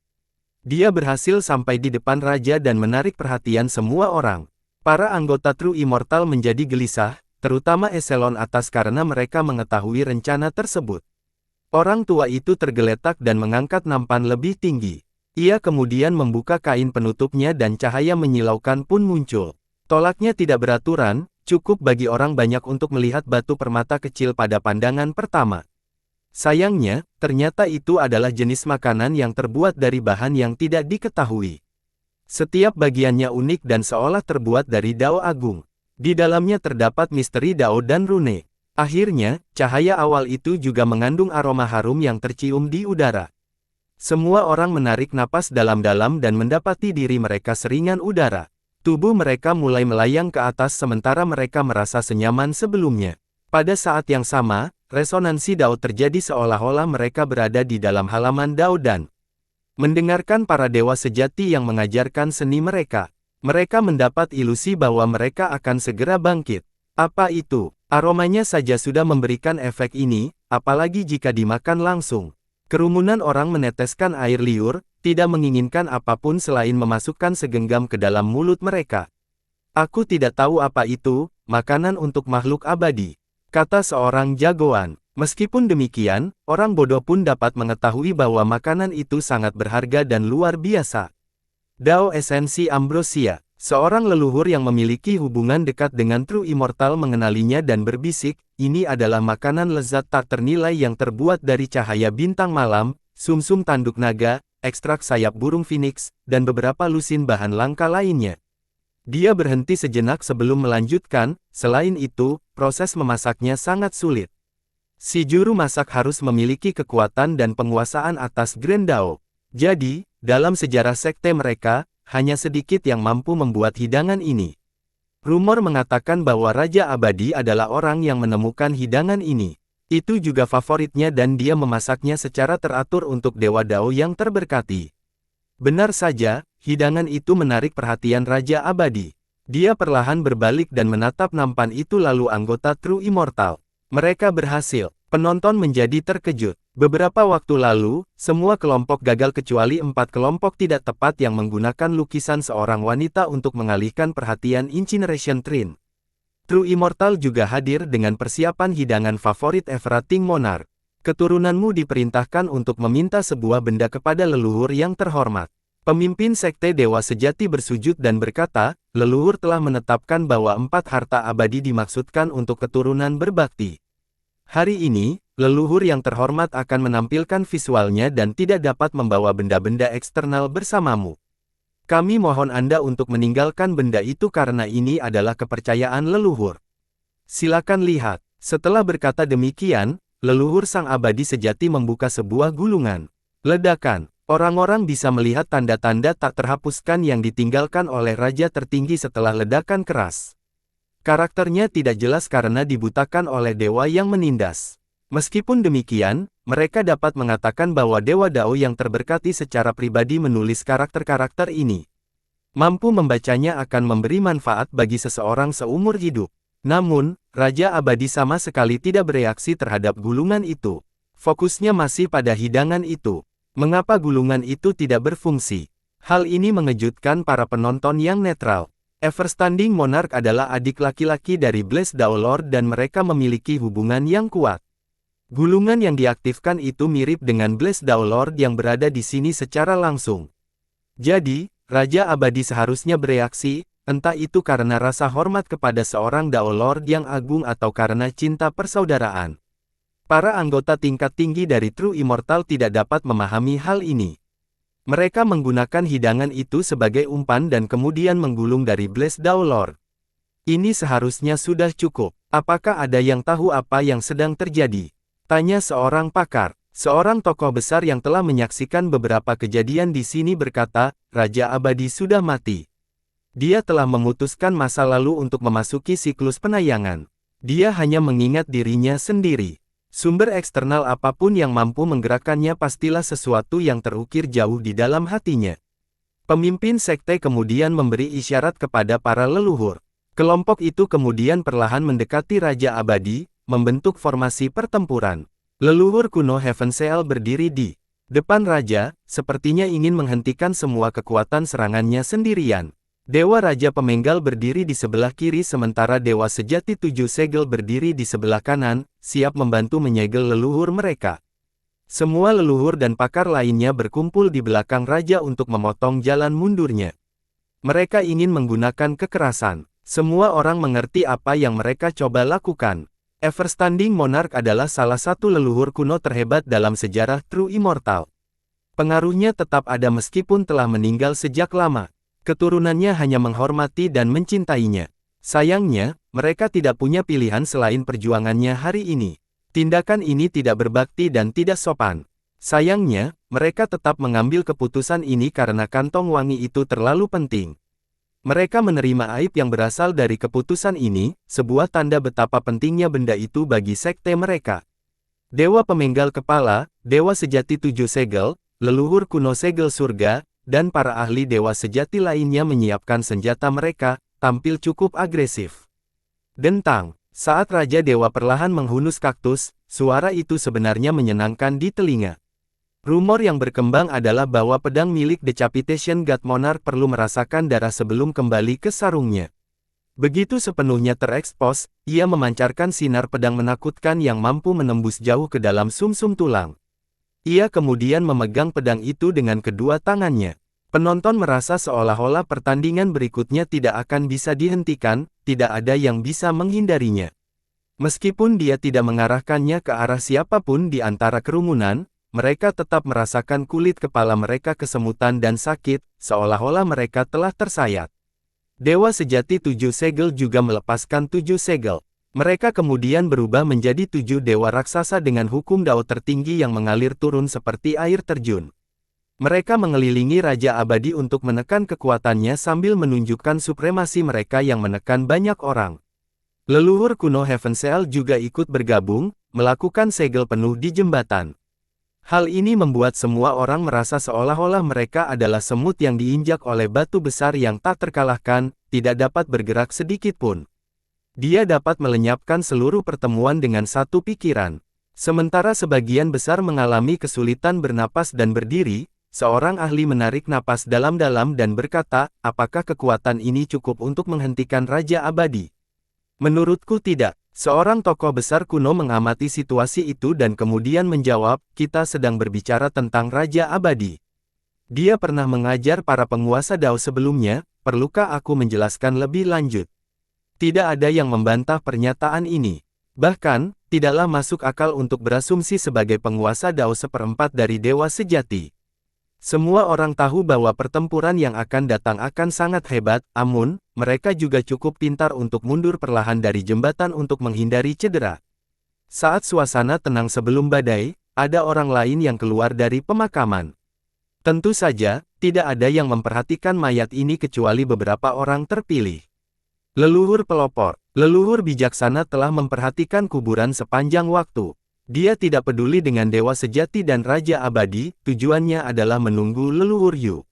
Dia berhasil sampai di depan raja dan menarik perhatian semua orang. Para anggota True Immortal menjadi gelisah, terutama eselon atas karena mereka mengetahui rencana tersebut. Orang tua itu tergeletak dan mengangkat nampan lebih tinggi. Ia kemudian membuka kain penutupnya dan cahaya menyilaukan pun muncul. Tolaknya tidak beraturan, cukup bagi orang banyak untuk melihat batu permata kecil pada pandangan pertama. Sayangnya, ternyata itu adalah jenis makanan yang terbuat dari bahan yang tidak diketahui. Setiap bagiannya unik dan seolah terbuat dari Dao Agung. Di dalamnya terdapat misteri Dao dan rune. Akhirnya, cahaya awal itu juga mengandung aroma harum yang tercium di udara. Semua orang menarik napas dalam-dalam dan mendapati diri mereka seringan udara. Tubuh mereka mulai melayang ke atas sementara mereka merasa senyaman sebelumnya. Pada saat yang sama, resonansi Dao terjadi seolah-olah mereka berada di dalam halaman Dao dan mendengarkan para dewa sejati yang mengajarkan seni mereka. Mereka mendapat ilusi bahwa mereka akan segera bangkit. Apa itu? Aromanya saja sudah memberikan efek ini, apalagi jika dimakan langsung. Kerumunan orang meneteskan air liur, tidak menginginkan apapun selain memasukkan segenggam ke dalam mulut mereka. Aku tidak tahu apa itu, makanan untuk makhluk abadi, kata seorang jagoan. Meskipun demikian, orang bodoh pun dapat mengetahui bahwa makanan itu sangat berharga dan luar biasa. Dao Esensi Ambrosia. Seorang leluhur yang memiliki hubungan dekat dengan True Immortal mengenalinya dan berbisik, ini adalah makanan lezat tak ternilai yang terbuat dari cahaya bintang malam, sumsum tanduk naga, ekstrak sayap burung phoenix, dan beberapa lusin bahan langka lainnya. Dia berhenti sejenak sebelum melanjutkan, selain itu, proses memasaknya sangat sulit. Si juru masak harus memiliki kekuatan dan penguasaan atas Grand Dao. Jadi, dalam sejarah sekte mereka, hanya sedikit yang mampu membuat hidangan ini. Rumor mengatakan bahwa Raja Abadi adalah orang yang menemukan hidangan ini. Itu juga favoritnya dan dia memasaknya secara teratur untuk Dewa Dao yang terberkati. Benar saja, hidangan itu menarik perhatian Raja Abadi. Dia perlahan berbalik dan menatap nampan itu lalu anggota True Immortal. Mereka berhasil. Penonton menjadi terkejut. Beberapa waktu lalu, semua kelompok gagal kecuali 4 kelompok tidak tepat yang menggunakan lukisan seorang wanita untuk mengalihkan perhatian Incineration Train. True Immortal juga hadir dengan persiapan hidangan favorit Everrating Monarch. Keturunanmu diperintahkan untuk meminta sebuah benda kepada leluhur yang terhormat. Pemimpin Sekte Dewa Sejati bersujud dan berkata, leluhur telah menetapkan bahwa 4 harta abadi dimaksudkan untuk keturunan berbakti. Hari ini, leluhur yang terhormat akan menampilkan visualnya dan tidak dapat membawa benda-benda eksternal bersamamu. Kami mohon Anda untuk meninggalkan benda itu karena ini adalah kepercayaan leluhur. Silakan lihat. Setelah berkata demikian, leluhur sang abadi sejati membuka sebuah gulungan. Ledakan. Orang-orang bisa melihat tanda-tanda tak terhapuskan yang ditinggalkan oleh raja tertinggi setelah ledakan keras. Karakternya tidak jelas karena dibutakan oleh dewa yang menindas. Meskipun demikian, mereka dapat mengatakan bahwa Dewa Dao yang terberkati secara pribadi menulis karakter-karakter ini. Mampu membacanya akan memberi manfaat bagi seseorang seumur hidup. Namun, Raja Abadi sama sekali tidak bereaksi terhadap gulungan itu. Fokusnya masih pada hidangan itu. Mengapa gulungan itu tidak berfungsi? Hal ini mengejutkan para penonton yang netral. Everstanding Monarch adalah adik laki-laki dari Blessed Dao Lord dan mereka memiliki hubungan yang kuat. Gulungan yang diaktifkan itu mirip dengan Blessed Dao Lord yang berada di sini secara langsung. Jadi, Raja Abadi seharusnya bereaksi, entah itu karena rasa hormat kepada seorang Dao Lord yang agung atau karena cinta persaudaraan. Para anggota tingkat tinggi dari True Immortal tidak dapat memahami hal ini. Mereka menggunakan hidangan itu sebagai umpan dan kemudian menggulung dari Blessed Dao Lord. Ini seharusnya sudah cukup. Apakah ada yang tahu apa yang sedang terjadi? Tanya seorang pakar. Seorang tokoh besar yang telah menyaksikan beberapa kejadian di sini berkata, Raja Abadi sudah mati. Dia telah memutuskan masa lalu untuk memasuki siklus penayangan. Dia hanya mengingat dirinya sendiri. Sumber eksternal apapun yang mampu menggerakkannya pastilah sesuatu yang terukir jauh di dalam hatinya. Pemimpin sekte kemudian memberi isyarat kepada para leluhur. Kelompok itu kemudian perlahan mendekati Raja Abadi, membentuk formasi pertempuran. Leluhur kuno Heavensail berdiri di depan Raja, sepertinya ingin menghentikan semua kekuatan serangannya sendirian. Dewa Raja Pemenggal berdiri di sebelah kiri sementara Dewa Sejati Tujuh Segel berdiri di sebelah kanan, siap membantu menyegel leluhur mereka. Semua leluhur dan pakar lainnya berkumpul di belakang Raja untuk memotong jalan mundurnya. Mereka ingin menggunakan kekerasan. Semua orang mengerti apa yang mereka coba lakukan. Everstanding Monarch adalah salah satu leluhur kuno terhebat dalam sejarah True Immortal. Pengaruhnya tetap ada meskipun telah meninggal sejak lama. Keturunannya hanya menghormati dan mencintainya. Sayangnya, mereka tidak punya pilihan selain perjuangannya hari ini. Tindakan ini tidak berbakti dan tidak sopan. Sayangnya, mereka tetap mengambil keputusan ini karena kantong wangi itu terlalu penting. Mereka menerima aib yang berasal dari keputusan ini, sebuah tanda betapa pentingnya benda itu bagi sekte mereka. Dewa Pemenggal Kepala, Dewa Sejati Tujuh Segel, leluhur kuno Segel Surga, dan para ahli Dewa Sejati lainnya menyiapkan senjata mereka, tampil cukup agresif. Dentang, saat Raja Dewa perlahan menghunus kaktus, suara itu sebenarnya menyenangkan di telinga. Rumor yang berkembang adalah bahwa pedang milik Decapitation God Monarch perlu merasakan darah sebelum kembali ke sarungnya. Begitu sepenuhnya terekspos, ia memancarkan sinar pedang menakutkan yang mampu menembus jauh ke dalam sumsum tulang. Ia kemudian memegang pedang itu dengan kedua tangannya. Penonton merasa seolah-olah pertandingan berikutnya tidak akan bisa dihentikan, tidak ada yang bisa menghindarinya. Meskipun dia tidak mengarahkannya ke arah siapapun di antara kerumunan, mereka tetap merasakan kulit kepala mereka kesemutan dan sakit, seolah-olah mereka telah tersayat. Dewa Sejati Tujuh Segel juga melepaskan Tujuh Segel. Mereka kemudian berubah menjadi 7 dewa raksasa dengan hukum Dao tertinggi yang mengalir turun seperti air terjun. Mereka mengelilingi Raja Abadi untuk menekan kekuatannya sambil menunjukkan supremasi mereka yang menekan banyak orang. Leluhur kuno Heavensail juga ikut bergabung, melakukan segel penuh di jembatan. Hal ini membuat semua orang merasa seolah-olah mereka adalah semut yang diinjak oleh batu besar yang tak terkalahkan, tidak dapat bergerak sedikit pun. Dia dapat melenyapkan seluruh pertemuan dengan satu pikiran. Sementara sebagian besar mengalami kesulitan bernapas dan berdiri, seorang ahli menarik napas dalam-dalam dan berkata, apakah kekuatan ini cukup untuk menghentikan Raja Abadi? Menurutku tidak. Seorang tokoh besar kuno mengamati situasi itu dan kemudian menjawab, kita sedang berbicara tentang Raja Abadi. Dia pernah mengajar para penguasa Dao sebelumnya, perlukah aku menjelaskan lebih lanjut? Tidak ada yang membantah pernyataan ini. Bahkan, tidaklah masuk akal untuk berasumsi sebagai penguasa Dao seperempat dari Dewa Sejati. Semua orang tahu bahwa pertempuran yang akan datang akan sangat hebat, namun, mereka juga cukup pintar untuk mundur perlahan dari jembatan untuk menghindari cedera. Saat suasana tenang sebelum badai, ada orang lain yang keluar dari pemakaman. Tentu saja, tidak ada yang memperhatikan mayat ini kecuali beberapa orang terpilih. Leluhur pelopor, leluhur bijaksana telah memperhatikan kuburan sepanjang waktu. Dia tidak peduli dengan Dewa Sejati dan Raja Abadi, tujuannya adalah menunggu leluhur Yu.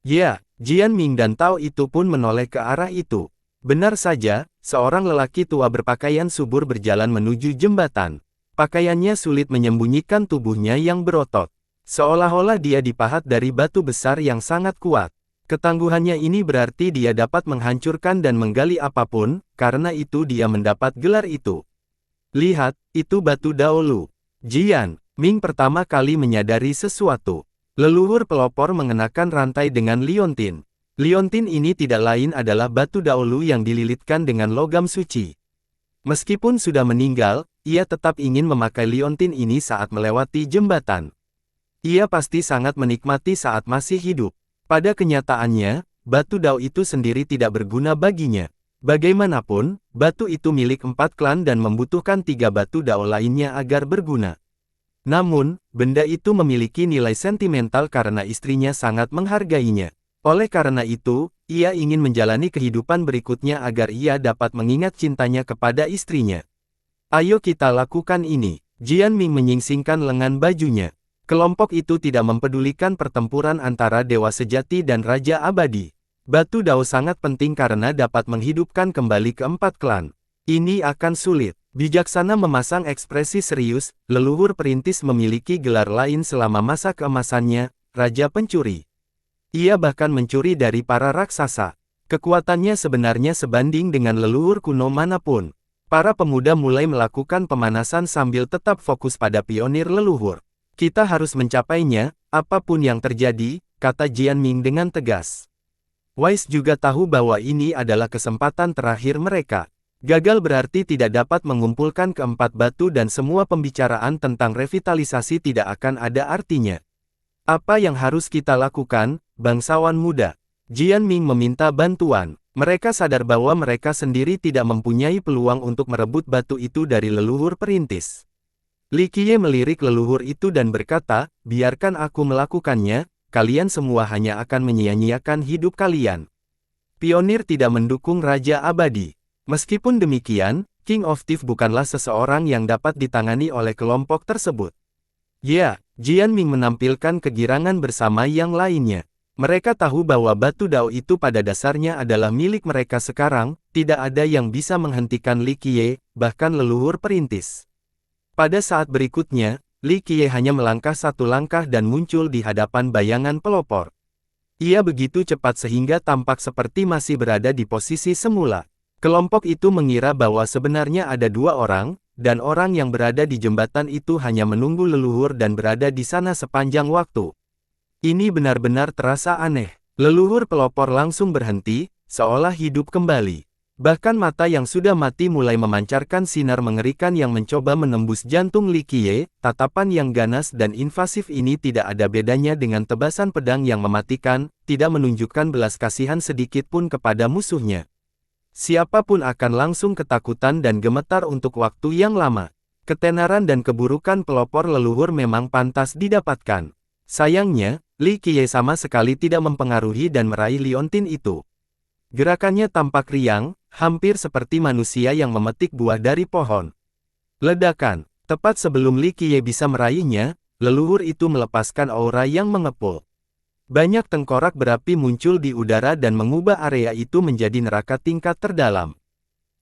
Ya, Jian Ming dan Tao itu pun menoleh ke arah itu. Benar saja, seorang lelaki tua berpakaian subur berjalan menuju jembatan. Pakaiannya sulit menyembunyikan tubuhnya yang berotot. Seolah-olah dia dipahat dari batu besar yang sangat kuat. Ketangguhannya ini berarti dia dapat menghancurkan dan menggali apapun, karena itu dia mendapat gelar itu. Lihat, itu batu Daolu. Jian Ming pertama kali menyadari sesuatu. Leluhur pelopor mengenakan rantai dengan liontin. Liontin ini tidak lain adalah batu Daolu yang dililitkan dengan logam suci. Meskipun sudah meninggal, ia tetap ingin memakai liontin ini saat melewati jembatan. Ia pasti sangat menikmati saat masih hidup. Pada kenyataannya, batu Dao itu sendiri tidak berguna baginya. Bagaimanapun, batu itu milik 4 klan dan membutuhkan 3 batu Dao lainnya agar berguna. Namun, benda itu memiliki nilai sentimental karena istrinya sangat menghargainya. Oleh karena itu, ia ingin menjalani kehidupan berikutnya agar ia dapat mengingat cintanya kepada istrinya. Ayo kita lakukan ini. Jian Ming menyingsingkan lengan bajunya. Kelompok itu tidak mempedulikan pertempuran antara Dewa Sejati dan Raja Abadi. Batu Dao sangat penting karena dapat menghidupkan kembali keempat klan. Ini akan sulit. Bijaksana memasang ekspresi serius, leluhur perintis memiliki gelar lain selama masa keemasannya, Raja Pencuri. Ia bahkan mencuri dari para raksasa. Kekuatannya sebenarnya sebanding dengan leluhur kuno manapun. Para pemuda mulai melakukan pemanasan sambil tetap fokus pada pionir leluhur. Kita harus mencapainya, apapun yang terjadi, kata Jianming dengan tegas. Wise juga tahu bahwa ini adalah kesempatan terakhir mereka. Gagal berarti tidak dapat mengumpulkan keempat batu dan semua pembicaraan tentang revitalisasi tidak akan ada artinya. Apa yang harus kita lakukan, bangsawan muda? Jianming meminta bantuan. Mereka sadar bahwa mereka sendiri tidak mempunyai peluang untuk merebut batu itu dari leluhur perintis. Li Qiye melirik leluhur itu dan berkata, biarkan aku melakukannya, kalian semua hanya akan menyia-nyiakan hidup kalian. Pionir tidak mendukung Raja Abadi. Meskipun demikian, King of Thief bukanlah seseorang yang dapat ditangani oleh kelompok tersebut. Ya, Jianming menampilkan kegirangan bersama yang lainnya. Mereka tahu bahwa Batu Dao itu pada dasarnya adalah milik mereka sekarang, tidak ada yang bisa menghentikan Li Qiye, bahkan leluhur perintis. Pada saat berikutnya, Li Qiye hanya melangkah satu langkah dan muncul di hadapan bayangan pelopor. Ia begitu cepat sehingga tampak seperti masih berada di posisi semula. Kelompok itu mengira bahwa sebenarnya ada dua orang, dan orang yang berada di jembatan itu hanya menunggu leluhur dan berada di sana sepanjang waktu. Ini benar-benar terasa aneh. Leluhur pelopor langsung berhenti, seolah hidup kembali. Bahkan mata yang sudah mati mulai memancarkan sinar mengerikan yang mencoba menembus jantung Li Qiye. Tatapan yang ganas dan invasif ini tidak ada bedanya dengan tebasan pedang yang mematikan, tidak menunjukkan belas kasihan sedikit pun kepada musuhnya. Siapapun akan langsung ketakutan dan gemetar untuk waktu yang lama. Ketenaran dan keburukan pelopor leluhur memang pantas didapatkan. Sayangnya, Li Qiye sama sekali tidak mempengaruhi dan meraih liontin itu. Gerakannya tampak riang, hampir seperti manusia yang memetik buah dari pohon. Ledakan, tepat sebelum Li Qiye bisa meraihnya, leluhur itu melepaskan aura yang mengepul. Banyak tengkorak berapi muncul di udara dan mengubah area itu menjadi neraka tingkat terdalam.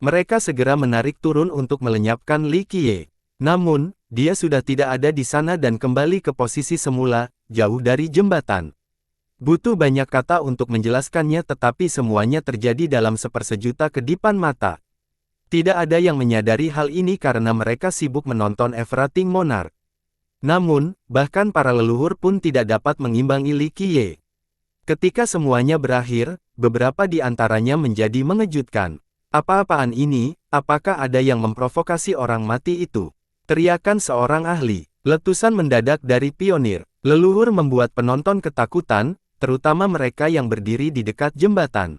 Mereka segera menarik turun untuk melenyapkan Li Qiye. Namun, dia sudah tidak ada di sana dan kembali ke posisi semula, jauh dari jembatan. Butuh banyak kata untuk menjelaskannya tetapi semuanya terjadi dalam sepersejuta kedipan mata. Tidak ada yang menyadari hal ini karena mereka sibuk menonton Everything Monarch. Namun, bahkan para leluhur pun tidak dapat mengimbangi Li Qiye. Ketika semuanya berakhir, beberapa di antaranya menjadi mengejutkan. Apa-apaan ini? Apakah ada yang memprovokasi orang mati itu? Teriakan seorang ahli. Letusan mendadak dari pionir. Leluhur membuat penonton ketakutan, terutama mereka yang berdiri di dekat jembatan.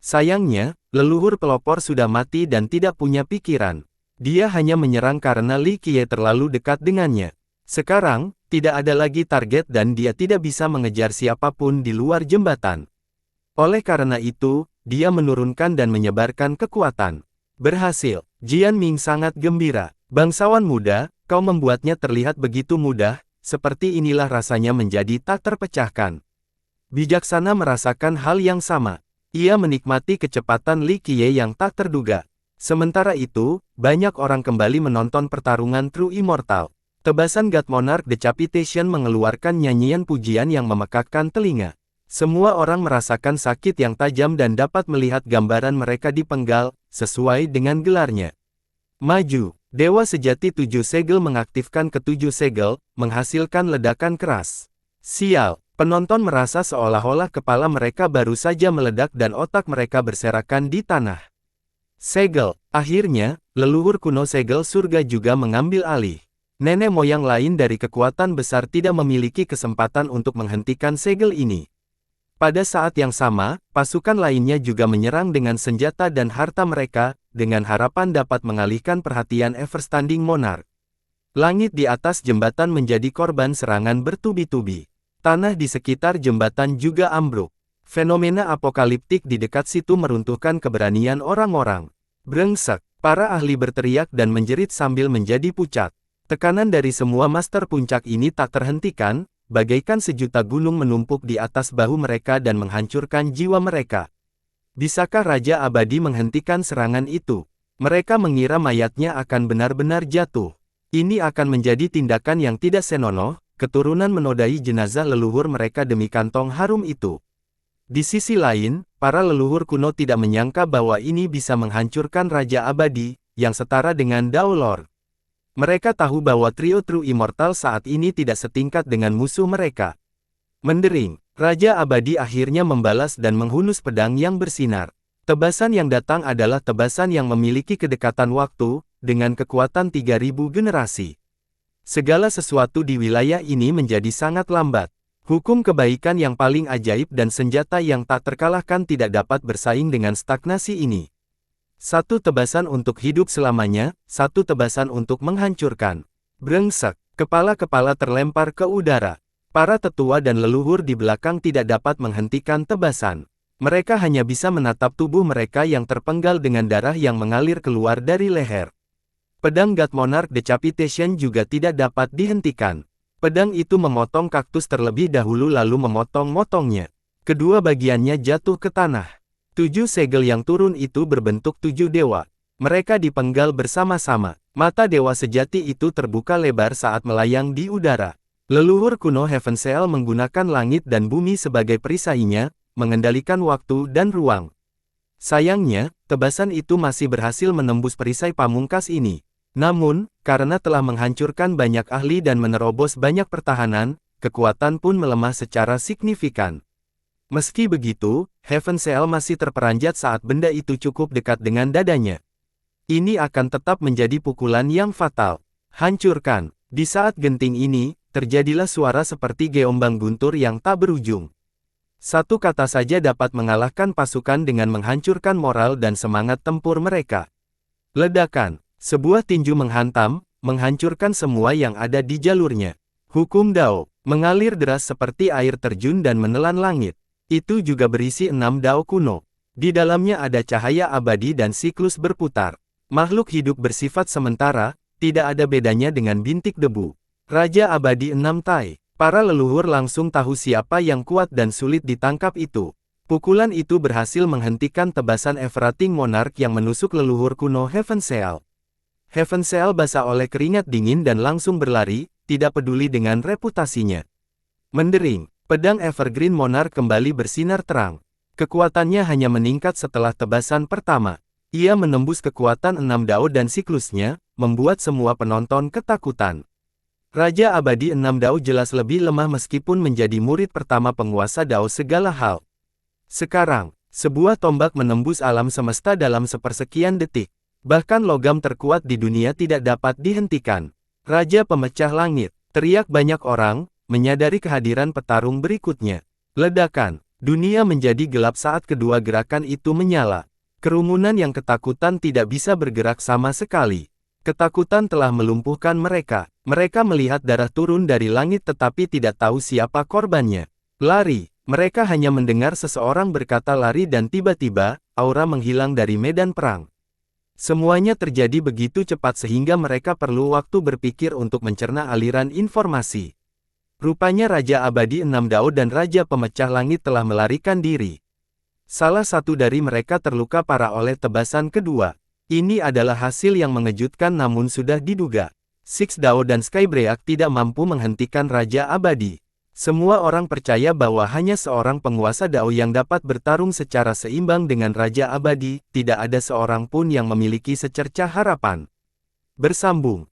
Sayangnya, leluhur pelopor sudah mati dan tidak punya pikiran. Dia hanya menyerang karena Li Qiye terlalu dekat dengannya. Sekarang, tidak ada lagi target dan dia tidak bisa mengejar siapapun di luar jembatan. Oleh karena itu, dia menurunkan dan menyebarkan kekuatan. Berhasil, Jianming sangat gembira. Bangsawan muda, kau membuatnya terlihat begitu mudah, seperti inilah rasanya menjadi tak terpecahkan. Bijaksana merasakan hal yang sama. Ia menikmati kecepatan Li Qiye yang tak terduga. Sementara itu, banyak orang kembali menonton pertarungan True Immortal. Tebasan God Monarch Decapitation mengeluarkan nyanyian pujian yang memekakkan telinga. Semua orang merasakan sakit yang tajam dan dapat melihat gambaran mereka dipenggal, sesuai dengan gelarnya. Maju, Dewa Sejati 7 Segel mengaktifkan ketujuh segel, menghasilkan ledakan keras. Sial, penonton merasa seolah-olah kepala mereka baru saja meledak dan otak mereka berserakan di tanah. Segel, akhirnya, leluhur kuno segel surga juga mengambil alih. Nenek moyang lain dari kekuatan besar tidak memiliki kesempatan untuk menghentikan segel ini. Pada saat yang sama, pasukan lainnya juga menyerang dengan senjata dan harta mereka, dengan harapan dapat mengalihkan perhatian Everstanding Monarch. Langit di atas jembatan menjadi korban serangan bertubi-tubi. Tanah di sekitar jembatan juga ambruk. Fenomena apokaliptik di dekat situ meruntuhkan keberanian orang-orang. Brengsek, para ahli berteriak dan menjerit sambil menjadi pucat. Tekanan dari semua master puncak ini tak terhentikan, bagaikan sejuta gunung menumpuk di atas bahu mereka dan menghancurkan jiwa mereka. Bisakah Raja Abadi menghentikan serangan itu? Mereka mengira mayatnya akan benar-benar jatuh. Ini akan menjadi tindakan yang tidak senonoh, keturunan menodai jenazah leluhur mereka demi kantong harum itu. Di sisi lain, para leluhur kuno tidak menyangka bahwa ini bisa menghancurkan Raja Abadi, yang setara dengan Dao Lord. Mereka tahu bahwa trio True Immortal saat ini tidak setingkat dengan musuh mereka. Mendering, Raja Abadi akhirnya membalas dan menghunus pedang yang bersinar. Tebasan yang datang adalah tebasan yang memiliki kedekatan waktu, dengan kekuatan 3000 generasi. Segala sesuatu di wilayah ini menjadi sangat lambat. Hukum kebaikan yang paling ajaib dan senjata yang tak terkalahkan tidak dapat bersaing dengan stagnasi ini. Satu tebasan untuk hidup selamanya, satu tebasan untuk menghancurkan. Brengsek, kepala-kepala terlempar ke udara. Para tetua dan leluhur di belakang tidak dapat menghentikan tebasan. Mereka hanya bisa menatap tubuh mereka yang terpenggal dengan darah yang mengalir keluar dari leher. Pedang God Monarch Decapitation juga tidak dapat dihentikan. Pedang itu memotong kaktus terlebih dahulu lalu memotong-motongnya. Kedua bagiannya jatuh ke tanah. 7 segel yang turun itu berbentuk 7 dewa. Mereka dipenggal bersama-sama. Mata dewa sejati itu terbuka lebar saat melayang di udara. Leluhur kuno Heavensail menggunakan langit dan bumi sebagai perisainya, mengendalikan waktu dan ruang. Sayangnya, tebasan itu masih berhasil menembus perisai pamungkas ini. Namun, karena telah menghancurkan banyak ahli dan menerobos banyak pertahanan, kekuatan pun melemah secara signifikan. Meski begitu, Heavensail masih terperanjat saat benda itu cukup dekat dengan dadanya. Ini akan tetap menjadi pukulan yang fatal. Hancurkan. Di saat genting ini, terjadilah suara seperti geombang guntur yang tak berujung. Satu kata saja dapat mengalahkan pasukan dengan menghancurkan moral dan semangat tempur mereka. Ledakan. Sebuah tinju menghantam, menghancurkan semua yang ada di jalurnya. Hukum Dao, mengalir deras seperti air terjun dan menelan langit. Itu juga berisi 6 Dao kuno. Di dalamnya ada cahaya abadi dan siklus berputar. Makhluk hidup bersifat sementara, tidak ada bedanya dengan bintik debu. Raja Abadi 6 Tai. Para leluhur langsung tahu siapa yang kuat dan sulit ditangkap itu. Pukulan itu berhasil menghentikan tebasan Everrating Monarch yang menusuk leluhur kuno Heavensail. Heavensail basah oleh keringat dingin dan langsung berlari, tidak peduli dengan reputasinya. Mendering. Pedang Evergreen Monarch kembali bersinar terang. Kekuatannya hanya meningkat setelah tebasan pertama. Ia menembus kekuatan 6 Dao dan siklusnya, membuat semua penonton ketakutan. Raja Abadi 6 Dao jelas lebih lemah meskipun menjadi murid pertama penguasa Dao segala hal. Sekarang, sebuah tombak menembus alam semesta dalam sepersekian detik. Bahkan logam terkuat di dunia tidak dapat dihentikan. Raja Pemecah Langit, teriak banyak orang, menyadari kehadiran petarung berikutnya. Ledakan. Dunia menjadi gelap saat kedua gerakan itu menyala. Kerumunan yang ketakutan tidak bisa bergerak sama sekali. Ketakutan telah melumpuhkan mereka. Mereka melihat darah turun dari langit tetapi tidak tahu siapa korbannya. Lari. Mereka hanya mendengar seseorang berkata lari dan tiba-tiba, aura menghilang dari medan perang. Semuanya terjadi begitu cepat sehingga mereka perlu waktu berpikir untuk mencerna aliran informasi. Rupanya Raja Abadi 6 Dao dan Raja Pemecah Langit telah melarikan diri. Salah satu dari mereka terluka parah oleh tebasan kedua. Ini adalah hasil yang mengejutkan namun sudah diduga. Six Dao dan Skybreak tidak mampu menghentikan Raja Abadi. Semua orang percaya bahwa hanya seorang penguasa Dao yang dapat bertarung secara seimbang dengan Raja Abadi, tidak ada seorang pun yang memiliki secercah harapan. Bersambung.